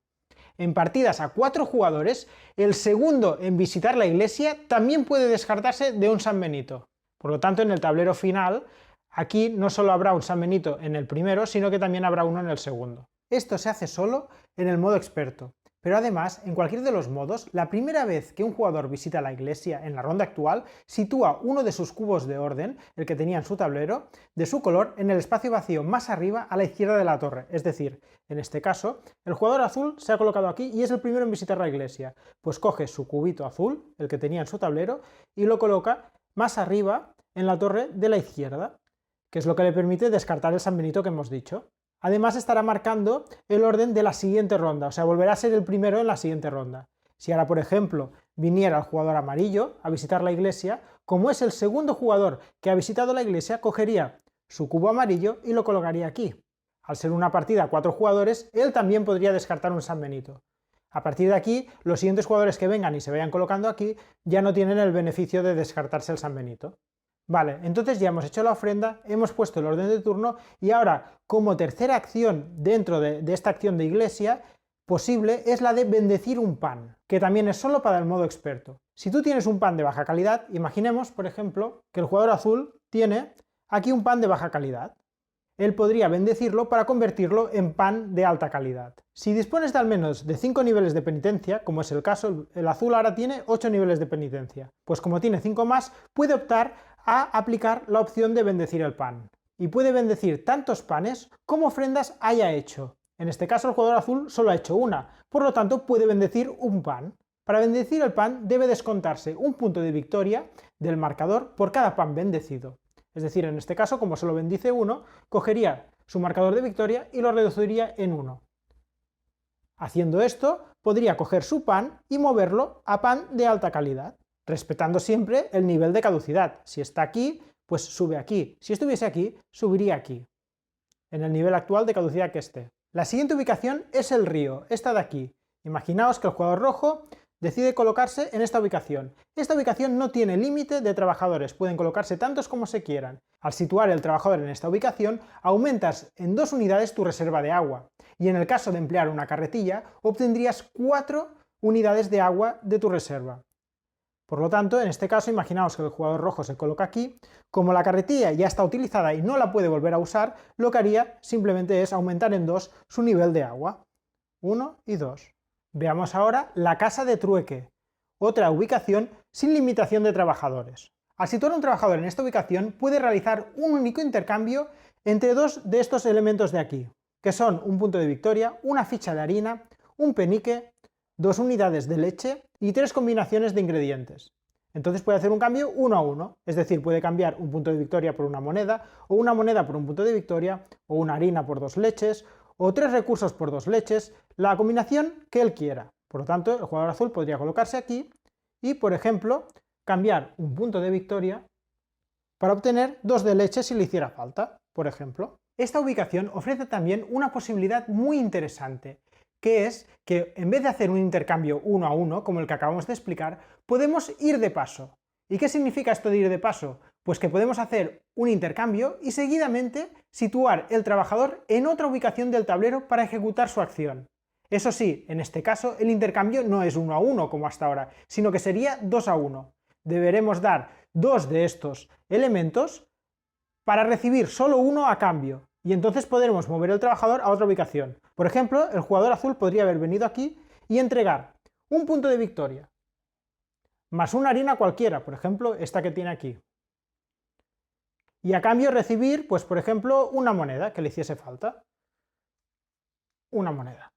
En partidas a 4 jugadores, el segundo en visitar la iglesia también puede descartarse de un San Benito. Por lo tanto, en el tablero final, aquí no solo habrá un San Benito en el primero, sino que también habrá uno en el segundo. Esto se hace solo en el modo experto. Pero además, en cualquier de los modos, la primera vez que un jugador visita la iglesia en la ronda actual, sitúa uno de sus cubos de orden, el que tenía en su tablero, de su color en el espacio vacío más arriba a la izquierda de la torre. Es decir, en este caso, el jugador azul se ha colocado aquí y es el primero en visitar la iglesia. Pues coge su cubito azul, el que tenía en su tablero, y lo coloca más arriba en la torre de la izquierda, que es lo que le permite descartar el San Benito que hemos dicho. Además estará marcando el orden de la siguiente ronda, o sea, volverá a ser el primero en la siguiente ronda. Si ahora, por ejemplo, viniera el jugador amarillo a visitar la iglesia, como es el segundo jugador que ha visitado la iglesia, cogería su cubo amarillo y lo colocaría aquí. Al ser una partida a 4 jugadores, él también podría descartar un San Benito. A partir de aquí, los siguientes jugadores que vengan y se vayan colocando aquí ya no tienen el beneficio de descartarse el San Benito. Vale, entonces ya hemos hecho la ofrenda, hemos puesto el orden de turno y ahora, como tercera acción dentro de esta acción de iglesia posible, es la de bendecir un pan, que también es solo para el modo experto. Si tú tienes un pan de baja calidad, imaginemos, por ejemplo, que el jugador azul tiene aquí un pan de baja calidad. Él podría bendecirlo para convertirlo en pan de alta calidad. Si dispones de al menos de 5 niveles de penitencia, como es el caso, el azul ahora tiene 8 niveles de penitencia, pues como tiene 5 más, puede optar a aplicar la opción de bendecir el pan. Y puede bendecir tantos panes como ofrendas haya hecho. En este caso el jugador azul solo ha hecho una, por lo tanto puede bendecir un pan. Para bendecir el pan debe descontarse un punto de victoria del marcador por cada pan bendecido. Es decir, en este caso, como solo bendice uno, cogería su marcador de victoria y lo reduciría en 1. Haciendo esto, podría coger su pan y moverlo a pan de alta calidad, respetando siempre el nivel de caducidad. Si está aquí, pues sube aquí. Si estuviese aquí, subiría aquí, en el nivel actual de caducidad que esté. La siguiente ubicación es el río, esta de aquí. Imaginaos que el jugador rojo decide colocarse en esta ubicación. Esta ubicación no tiene límite de trabajadores, pueden colocarse tantos como se quieran. Al situar el trabajador en esta ubicación, aumentas en 2 unidades tu reserva de agua, y en el caso de emplear una carretilla, obtendrías 4 unidades de agua de tu reserva. Por lo tanto, en este caso, imaginaos que el jugador rojo se coloca aquí, como la carretilla ya está utilizada y no la puede volver a usar, lo que haría simplemente es aumentar en 2 su nivel de agua. 1 y 2. Veamos ahora la casa de trueque, otra ubicación sin limitación de trabajadores. Al situar un trabajador en esta ubicación puede realizar un único intercambio entre 2 de estos elementos de aquí, que son un punto de victoria, una ficha de harina, un penique, 2 unidades de leche y 3 combinaciones de ingredientes. Entonces puede hacer un cambio 1 a 1, es decir, puede cambiar un punto de victoria por una moneda, o una moneda por un punto de victoria, o una harina por 2 leches, o 3 recursos por 2 leches, la combinación que él quiera. Por lo tanto, el jugador azul podría colocarse aquí y, por ejemplo, cambiar un punto de victoria para obtener 2 de leche si le hiciera falta, por ejemplo. Esta ubicación ofrece también una posibilidad muy interesante, que es que en vez de hacer un intercambio 1 a 1, como el que acabamos de explicar, podemos ir de paso. ¿Y qué significa esto de ir de paso? Pues que podemos hacer un intercambio y seguidamente situar el trabajador en otra ubicación del tablero para ejecutar su acción. Eso sí, en este caso el intercambio no es 1 a 1 como hasta ahora, sino que sería 2 a 1. Deberemos dar 2 de estos elementos para recibir solo uno a cambio, y entonces podremos mover el trabajador a otra ubicación. Por ejemplo, el jugador azul podría haber venido aquí y entregar un punto de victoria, más una harina cualquiera, por ejemplo, esta que tiene aquí. Y a cambio recibir, pues por ejemplo, una moneda que le hiciese falta. Una moneda.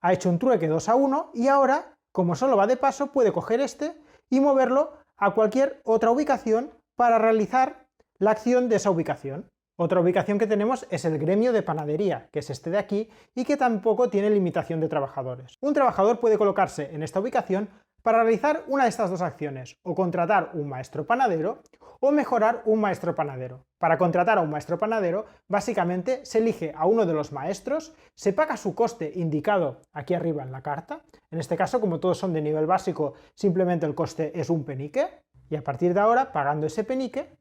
Ha hecho un trueque 2 a 1 y ahora, como solo va de paso, puede coger este y moverlo a cualquier otra ubicación para realizar la acción de esa ubicación. Otra ubicación que tenemos es el gremio de panadería, que es este de aquí, y que tampoco tiene limitación de trabajadores. Un trabajador puede colocarse en esta ubicación para realizar una de estas dos acciones, o contratar un maestro panadero, o mejorar un maestro panadero. Para contratar a un maestro panadero, básicamente se elige a uno de los maestros, se paga su coste indicado aquí arriba en la carta, en este caso, como todos son de nivel básico, simplemente el coste es un penique, y a partir de ahora, pagando ese penique,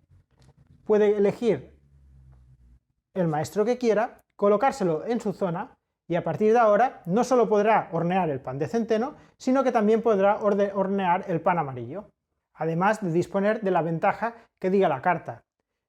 puede elegir el maestro que quiera, colocárselo en su zona, y a partir de ahora no solo podrá hornear el pan de centeno, sino que también podrá hornear el pan amarillo, además de disponer de la ventaja que diga la carta.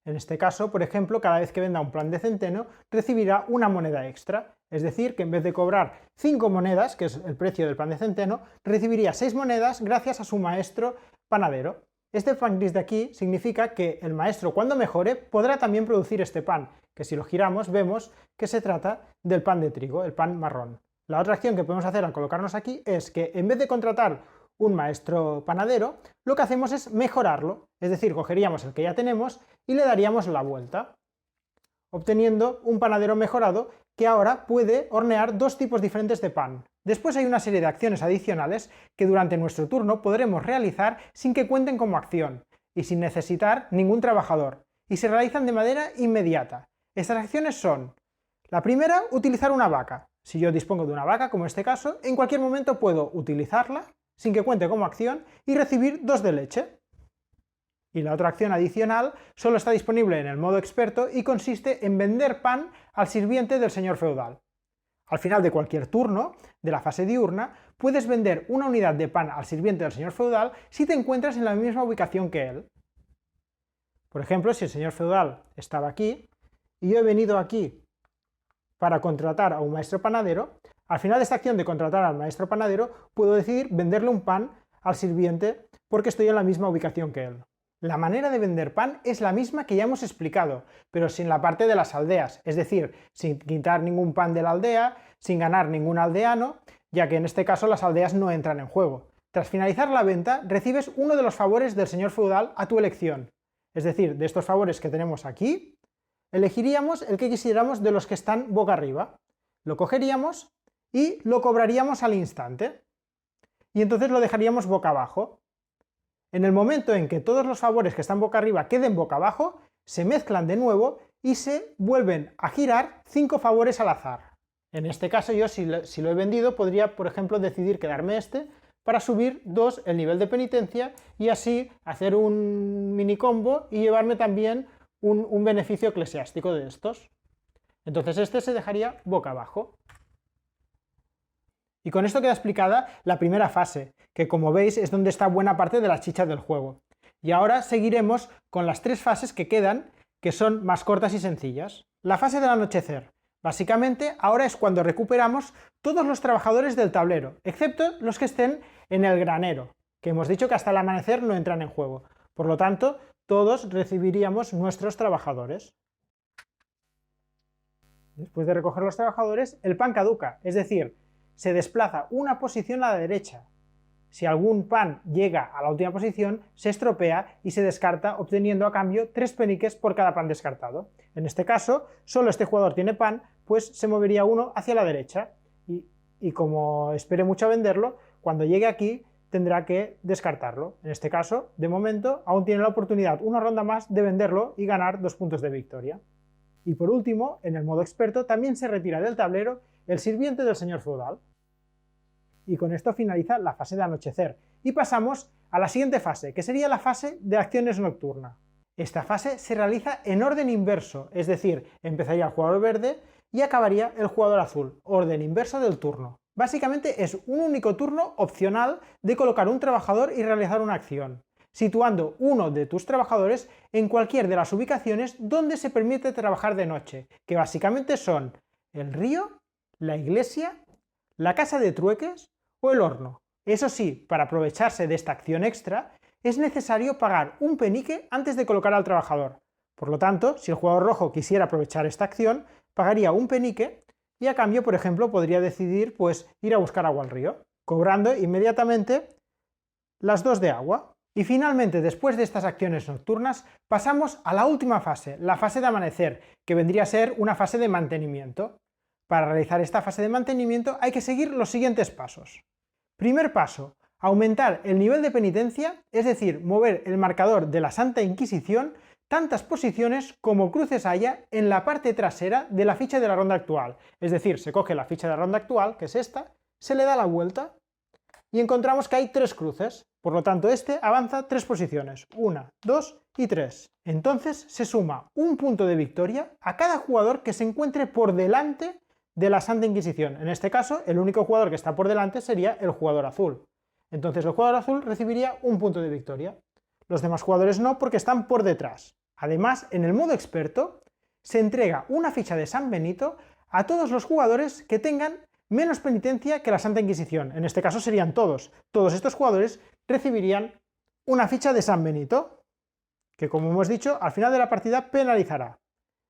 En este caso, por ejemplo, cada vez que venda un pan de centeno, recibirá una moneda extra, es decir, que en vez de cobrar 5 monedas, que es el precio del pan de centeno, recibiría 6 monedas gracias a su maestro panadero. Este pan gris de aquí significa que el maestro, cuando mejore, podrá también producir este pan, que si lo giramos vemos que se trata del pan de trigo, el pan marrón. La otra acción que podemos hacer al colocarnos aquí es que en vez de contratar un maestro panadero, lo que hacemos es mejorarlo, es decir, cogeríamos el que ya tenemos y le daríamos la vuelta, obteniendo un panadero mejorado que ahora puede hornear dos tipos diferentes de pan. Después hay una serie de acciones adicionales que durante nuestro turno podremos realizar sin que cuenten como acción y sin necesitar ningún trabajador, y se realizan de manera inmediata. Estas acciones son: la primera, utilizar una vaca. Si yo dispongo de una vaca, como en este caso, en cualquier momento puedo utilizarla sin que cuente como acción y recibir 2 de leche. Y la otra acción adicional solo está disponible en el modo experto y consiste en vender pan al sirviente del señor feudal. Al final de cualquier turno de la fase diurna, puedes vender una unidad de pan al sirviente del señor feudal si te encuentras en la misma ubicación que él. Por ejemplo, si el señor feudal estaba aquí y yo he venido aquí para contratar a un maestro panadero, al final de esta acción de contratar al maestro panadero puedo decidir venderle un pan al sirviente porque estoy en la misma ubicación que él. La manera de vender pan es la misma que ya hemos explicado, pero sin la parte de las aldeas, es decir, sin quitar ningún pan de la aldea, sin ganar ningún aldeano, ya que en este caso las aldeas no entran en juego. Tras finalizar la venta, recibes uno de los favores del señor feudal a tu elección. Es decir, de estos favores que tenemos aquí, elegiríamos el que quisiéramos de los que están boca arriba. Lo cogeríamos y lo cobraríamos al instante. Y entonces lo dejaríamos boca abajo. En el momento en que todos los favores que están boca arriba queden boca abajo, se mezclan de nuevo y se vuelven a girar 5 favores al azar. En este caso yo, si lo he vendido, podría, por ejemplo, decidir quedarme este para subir 2 el nivel de penitencia y así hacer un mini combo y llevarme también un beneficio eclesiástico de estos. Entonces este se dejaría boca abajo. Y con esto queda explicada la primera fase, que como veis es donde está buena parte de la chicha del juego. Y ahora seguiremos con las 3 fases que quedan, que son más cortas y sencillas. La fase del anochecer. Básicamente ahora es cuando recuperamos todos los trabajadores del tablero, excepto los que estén en el granero, que hemos dicho que hasta el amanecer no entran en juego. Por lo tanto, todos recibiríamos nuestros trabajadores. Después de recoger los trabajadores, el pan caduca, es decir, se desplaza una posición a la derecha. Si algún pan llega a la última posición, se estropea y se descarta, obteniendo a cambio 3 peniques por cada pan descartado. En este caso, solo este jugador tiene pan, pues se movería uno hacia la derecha. Y como espere mucho a venderlo, cuando llegue aquí tendrá que descartarlo. En este caso, de momento, aún tiene la oportunidad una ronda más de venderlo y ganar 2 puntos de victoria. Y por último, en el modo experto, también se retira del tablero el sirviente del señor feudal. y con esto finaliza la fase de anochecer. Y pasamos a la siguiente fase, que sería la fase de acciones nocturna. Esta fase se realiza en orden inverso, es decir, empezaría el jugador verde y acabaría el jugador azul, orden inverso del turno. Básicamente es un único turno opcional de colocar un trabajador y realizar una acción, situando uno de tus trabajadores en cualquier de las ubicaciones donde se permite trabajar de noche, que básicamente son el río, la iglesia, la casa de trueques o el horno. Eso sí, para aprovecharse de esta acción extra, es necesario pagar un penique antes de colocar al trabajador. Por lo tanto, si el jugador rojo quisiera aprovechar esta acción, pagaría un penique y a cambio, por ejemplo, podría decidir pues ir a buscar agua al río, cobrando inmediatamente las 2 de agua. Y finalmente, después de estas acciones nocturnas, pasamos a la última fase, la fase de amanecer, que vendría a ser una fase de mantenimiento. Para realizar esta fase de mantenimiento hay que seguir los siguientes pasos. Primer paso, aumentar el nivel de penitencia, es decir, mover el marcador de la Santa Inquisición tantas posiciones como cruces haya en la parte trasera de la ficha de la ronda actual. Es decir, se coge la ficha de la ronda actual, que es esta, se le da la vuelta y encontramos que hay 3 cruces. Por lo tanto, este avanza 3 posiciones, 1, 2 y 3. Entonces se suma un punto de victoria a cada jugador que se encuentre por delante de la Santa Inquisición. En este caso, el único jugador que está por delante sería el jugador azul. Entonces el jugador azul recibiría un punto de victoria. Los demás jugadores no, porque están por detrás. Además, en el modo experto, se entrega una ficha de San Benito a todos los jugadores que tengan menos penitencia que la Santa Inquisición. En este caso serían todos. Todos estos jugadores recibirían una ficha de San Benito, que como hemos dicho, al final de la partida penalizará,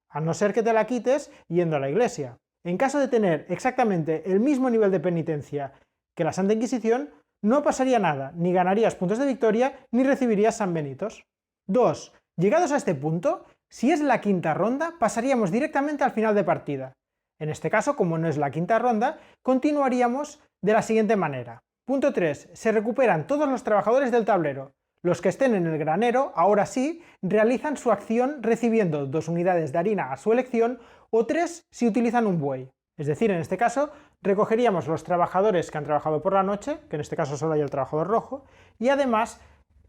a no ser que te la quites yendo a la iglesia. En caso de tener exactamente el mismo nivel de penitencia que la Santa Inquisición, no pasaría nada, ni ganarías puntos de victoria, ni recibirías San Benitos. 2. Llegados a este punto, si es la quinta ronda, pasaríamos directamente al final de partida. En este caso, como no es la quinta ronda, continuaríamos de la siguiente manera. Punto 3. Se recuperan todos los trabajadores del tablero. Los que estén en el granero, ahora sí, realizan su acción recibiendo 2 unidades de harina a su elección o 3 si utilizan un buey. Es decir, en este caso, recogeríamos los trabajadores que han trabajado por la noche, que en este caso solo hay el trabajador rojo, y además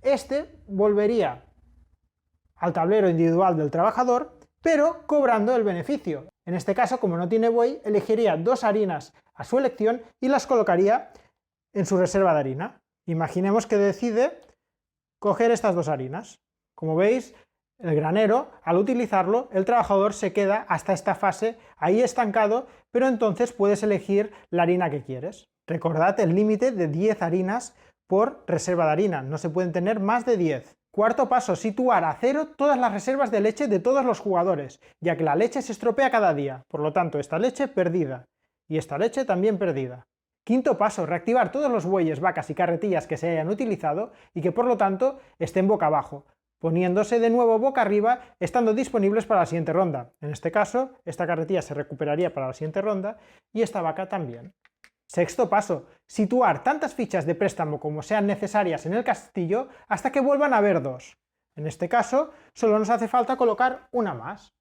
este volvería al tablero individual del trabajador, pero cobrando el beneficio. En este caso, como no tiene buey, elegiría 2 harinas a su elección y las colocaría en su reserva de harina. Imaginemos que decide coger estas 2 harinas. Como veis, el granero, al utilizarlo, el trabajador se queda hasta esta fase ahí estancado, pero entonces puedes elegir la harina que quieres. Recordad el límite de 10 harinas por reserva de harina, no se pueden tener más de 10. Cuarto paso, situar a 0 todas las reservas de leche de todos los jugadores, ya que la leche se estropea cada día, por lo tanto esta leche perdida y esta leche también perdida. Quinto paso, reactivar todos los bueyes, vacas y carretillas que se hayan utilizado y que por lo tanto estén boca abajo, poniéndose de nuevo boca arriba, estando disponibles para la siguiente ronda. En este caso, esta carretilla se recuperaría para la siguiente ronda y esta vaca también. Sexto paso, situar tantas fichas de préstamo como sean necesarias en el castillo hasta que vuelvan a haber 2. En este caso, solo nos hace falta colocar una más.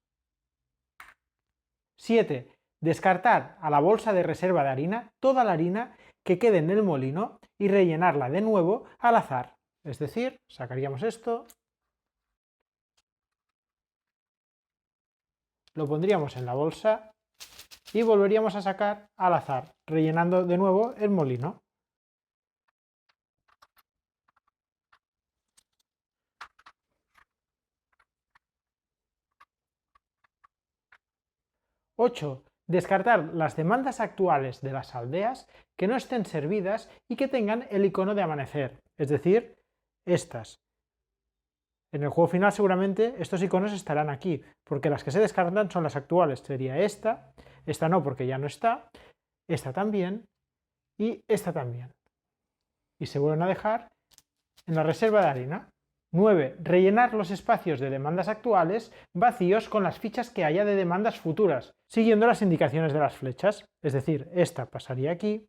7. Descartar a la bolsa de reserva de harina toda la harina que quede en el molino y rellenarla de nuevo al azar. Es decir, sacaríamos esto, lo pondríamos en la bolsa y volveríamos a sacar al azar, rellenando de nuevo el molino. ¡8! Descartar las demandas actuales de las aldeas que no estén servidas y que tengan el icono de amanecer, es decir, estas. En el juego final seguramente estos iconos estarán aquí, porque las que se descartan son las actuales. Sería esta no porque ya no está, esta también y esta también. Y se vuelven a dejar en la reserva de harina. 9. Rellenar los espacios de demandas actuales vacíos con las fichas que haya de demandas futuras, siguiendo las indicaciones de las flechas. Es decir, esta pasaría aquí,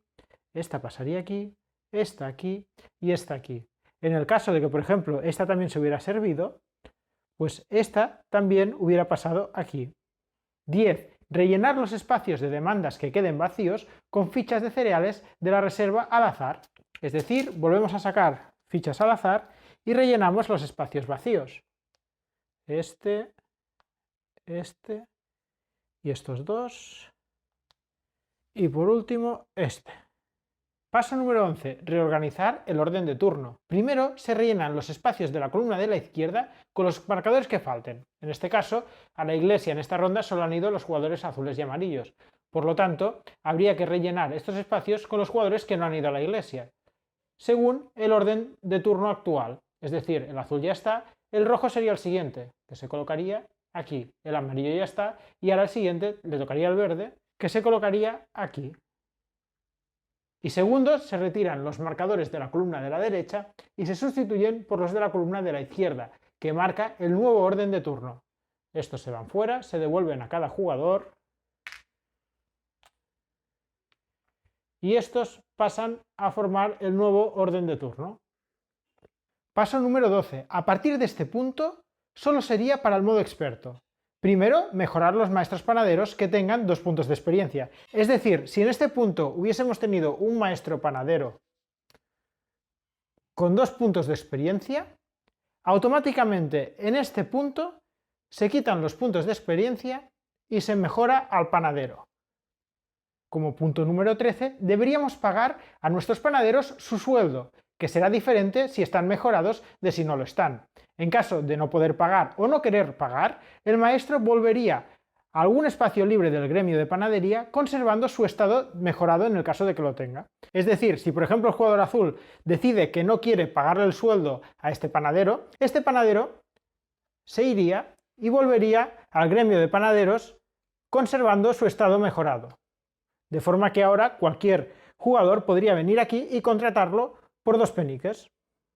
esta pasaría aquí, esta aquí y esta aquí. En el caso de que, por ejemplo, esta también se hubiera servido, pues esta también hubiera pasado aquí. 10. rellenar los espacios de demandas que queden vacíos con fichas de cereales de la reserva al azar. Es decir, volvemos a sacar fichas al azar y rellenamos los espacios vacíos. Este y estos dos. Y por último, este. Paso número 11. Reorganizar el orden de turno. Primero se rellenan los espacios de la columna de la izquierda con los marcadores que falten. En este caso, a la iglesia en esta ronda solo han ido los jugadores azules y amarillos. Por lo tanto, habría que rellenar estos espacios con los jugadores que no han ido a la iglesia, según el orden de turno actual. Es decir, el azul ya está, el rojo sería el siguiente, que se colocaría aquí, el amarillo ya está, y ahora el siguiente le tocaría al verde, que se colocaría aquí. Y segundo, se retiran los marcadores de la columna de la derecha y se sustituyen por los de la columna de la izquierda, que marca el nuevo orden de turno. Estos se van fuera, se devuelven a cada jugador y estos pasan a formar el nuevo orden de turno. Paso número 12. A partir de este punto, solo sería para el modo experto. Primero, mejorar los maestros panaderos que tengan 2 puntos de experiencia. Es decir, si en este punto hubiésemos tenido un maestro panadero con 2 puntos de experiencia, automáticamente en este punto se quitan los puntos de experiencia y se mejora al panadero. Como punto número 13, deberíamos pagar a nuestros panaderos su sueldo, que será diferente si están mejorados de si no lo están. En caso de no poder pagar o no querer pagar, el maestro volvería a algún espacio libre del gremio de panadería conservando su estado mejorado en el caso de que lo tenga. Es decir, si por ejemplo el jugador azul decide que no quiere pagarle el sueldo a este panadero se iría y volvería al gremio de panaderos conservando su estado mejorado. De forma que ahora cualquier jugador podría venir aquí y contratarlo por 2 peniques.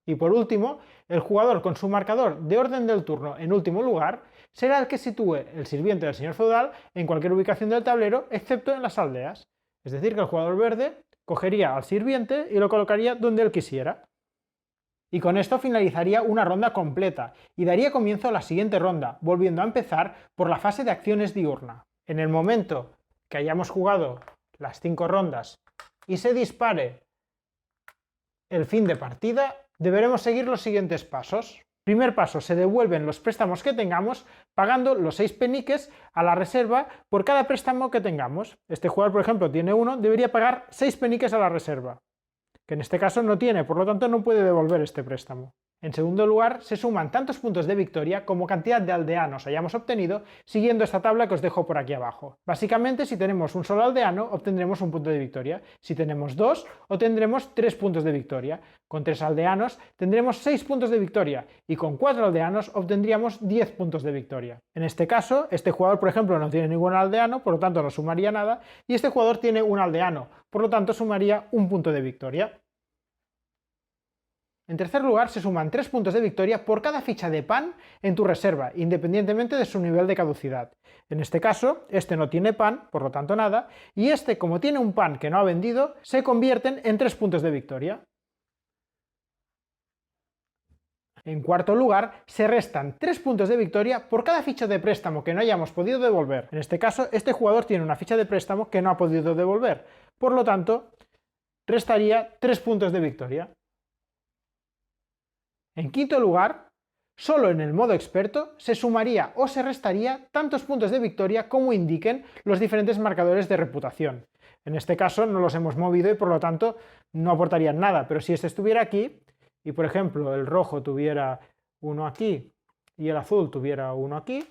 Y por último, el jugador con su marcador de orden del turno en último lugar será el que sitúe el sirviente del señor feudal en cualquier ubicación del tablero, excepto en las aldeas. Es decir, que el jugador verde cogería al sirviente y lo colocaría donde él quisiera. Y con esto finalizaría una ronda completa y daría comienzo a la siguiente ronda, volviendo a empezar por la fase de acciones diurna. En el momento que hayamos jugado las 5 rondas y se dispare el fin de partida, deberemos seguir los siguientes pasos. Primer paso, se devuelven los préstamos que tengamos pagando los 6 peniques a la reserva por cada préstamo que tengamos. Este jugador, por ejemplo, tiene 1, debería pagar 6 peniques a la reserva, que en este caso no tiene, por lo tanto no puede devolver este préstamo. En segundo lugar, se suman tantos puntos de victoria como cantidad de aldeanos hayamos obtenido siguiendo esta tabla que os dejo por aquí abajo. Básicamente, si tenemos un solo aldeano, obtendremos un punto de victoria. Si tenemos 2, obtendremos 3 puntos de victoria. Con 3 aldeanos tendremos 6 puntos de victoria y con 4 aldeanos obtendríamos 10 puntos de victoria. En este caso, este jugador, por ejemplo, no tiene ningún aldeano, por lo tanto no sumaría nada, y este jugador tiene un aldeano, por lo tanto sumaría un punto de victoria. En tercer lugar, se suman 3 puntos de victoria por cada ficha de pan en tu reserva, independientemente de su nivel de caducidad. En este caso, este no tiene pan, por lo tanto nada, y este, como tiene un pan que no ha vendido, se convierten en 3 puntos de victoria. En cuarto lugar, se restan 3 puntos de victoria por cada ficha de préstamo que no hayamos podido devolver. En este caso, este jugador tiene una ficha de préstamo que no ha podido devolver, por lo tanto, restaría 3 puntos de victoria. En quinto lugar, solo en el modo experto se sumaría o se restaría tantos puntos de victoria como indiquen los diferentes marcadores de reputación. En este caso no los hemos movido y por lo tanto no aportarían nada, pero si este estuviera aquí y por ejemplo el rojo tuviera 1 aquí y el azul tuviera 1 aquí,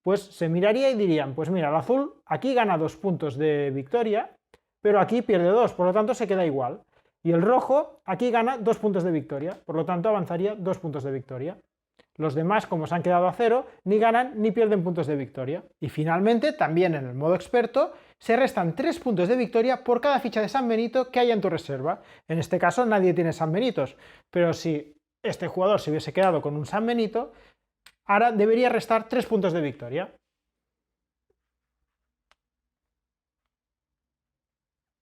pues se miraría y dirían, pues mira, el azul aquí gana 2 puntos de victoria, pero aquí pierde 2, por lo tanto se queda igual. Y el rojo aquí gana 2 puntos de victoria, por lo tanto avanzaría 2 puntos de victoria. Los demás, como se han quedado a 0, ni ganan ni pierden puntos de victoria. Y finalmente, también en el modo experto, se restan 3 puntos de victoria por cada ficha de San Benito que haya en tu reserva. En este caso nadie tiene San Benitos, pero si este jugador se hubiese quedado con un San Benito, ahora debería restar 3 puntos de victoria.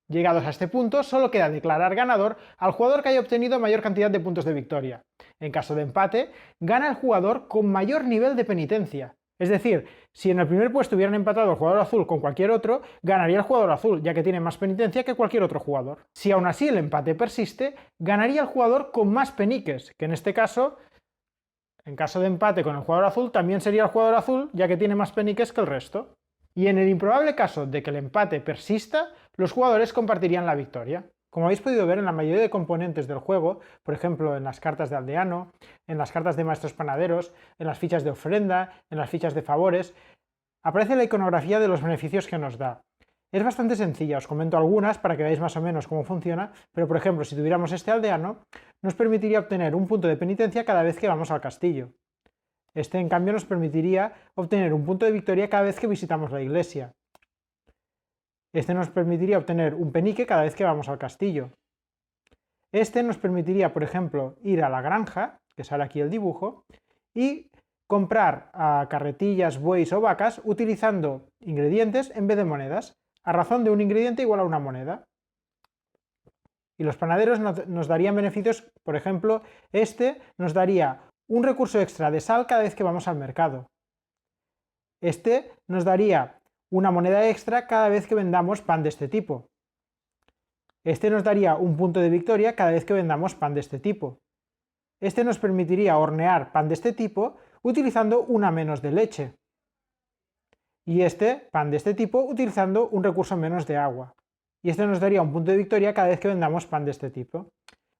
Llegados a este punto, solo queda declarar ganador al jugador que haya obtenido mayor cantidad de puntos de victoria. En caso de empate, gana el jugador con mayor nivel de penitencia. Es decir, si en el primer puesto hubieran empatado el jugador azul con cualquier otro, ganaría el jugador azul, ya que tiene más penitencia que cualquier otro jugador. Si aún así el empate persiste, ganaría el jugador con más peniques, que en este caso, en caso de empate con el jugador azul, también sería el jugador azul, ya que tiene más peniques que el resto. Y en el improbable caso de que el empate persista, los jugadores compartirían la victoria. Como habéis podido ver en la mayoría de componentes del juego, por ejemplo en las cartas de aldeano, en las cartas de maestros panaderos, en las fichas de ofrenda, en las fichas de favores, aparece la iconografía de los beneficios que nos da. Es bastante sencilla, os comento algunas para que veáis más o menos cómo funciona, pero por ejemplo si tuviéramos este aldeano, nos permitiría obtener un punto de penitencia cada vez que vamos al castillo. Este en cambio nos permitiría obtener un punto de victoria cada vez que visitamos la iglesia. Este nos permitiría obtener un penique cada vez que vamos al castillo. Este nos permitiría, por ejemplo, ir a la granja, que sale aquí el dibujo, y comprar carretillas, bueyes o vacas utilizando ingredientes en vez de monedas, a razón de un ingrediente igual a una moneda. Y los panaderos nos darían beneficios, por ejemplo, este nos daría un recurso extra de sal cada vez que vamos al mercado. Este nos daría una moneda extra cada vez que vendamos pan de este tipo. Este nos daría un punto de victoria cada vez que vendamos pan de este tipo. Este nos permitiría hornear pan de este tipo utilizando una menos de leche. Y este, pan de este tipo, utilizando un recurso menos de agua. Y este nos daría un punto de victoria cada vez que vendamos pan de este tipo.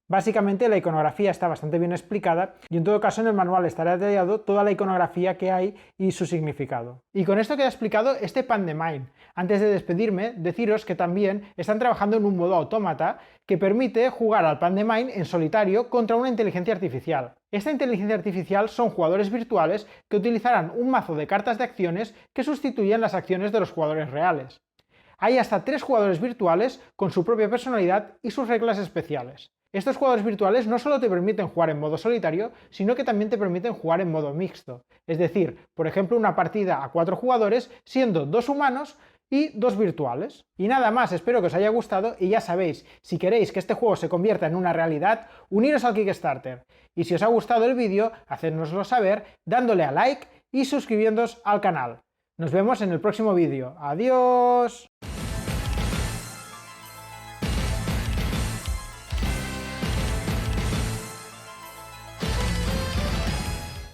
Básicamente la iconografía está bastante bien explicada y en todo caso en el manual estará detallado toda la iconografía que hay y su significado. Y con esto queda explicado este Pandemind. Antes de despedirme, deciros que también están trabajando en un modo autómata que permite jugar al Pandemind en solitario contra una inteligencia artificial. Esta inteligencia artificial son jugadores virtuales que utilizarán un mazo de cartas de acciones que sustituyen las acciones de los jugadores reales. Hay hasta 3 jugadores virtuales con su propia personalidad y sus reglas especiales. Estos jugadores virtuales no solo te permiten jugar en modo solitario, sino que también te permiten jugar en modo mixto. Es decir, por ejemplo, una partida a 4 jugadores, siendo 2 humanos y 2 virtuales. Y nada más, espero que os haya gustado y ya sabéis, si queréis que este juego se convierta en una realidad, uniros al Kickstarter. Y si os ha gustado el vídeo, hacednoslo saber dándole a like y suscribiéndoos al canal. Nos vemos en el próximo vídeo. ¡Adiós!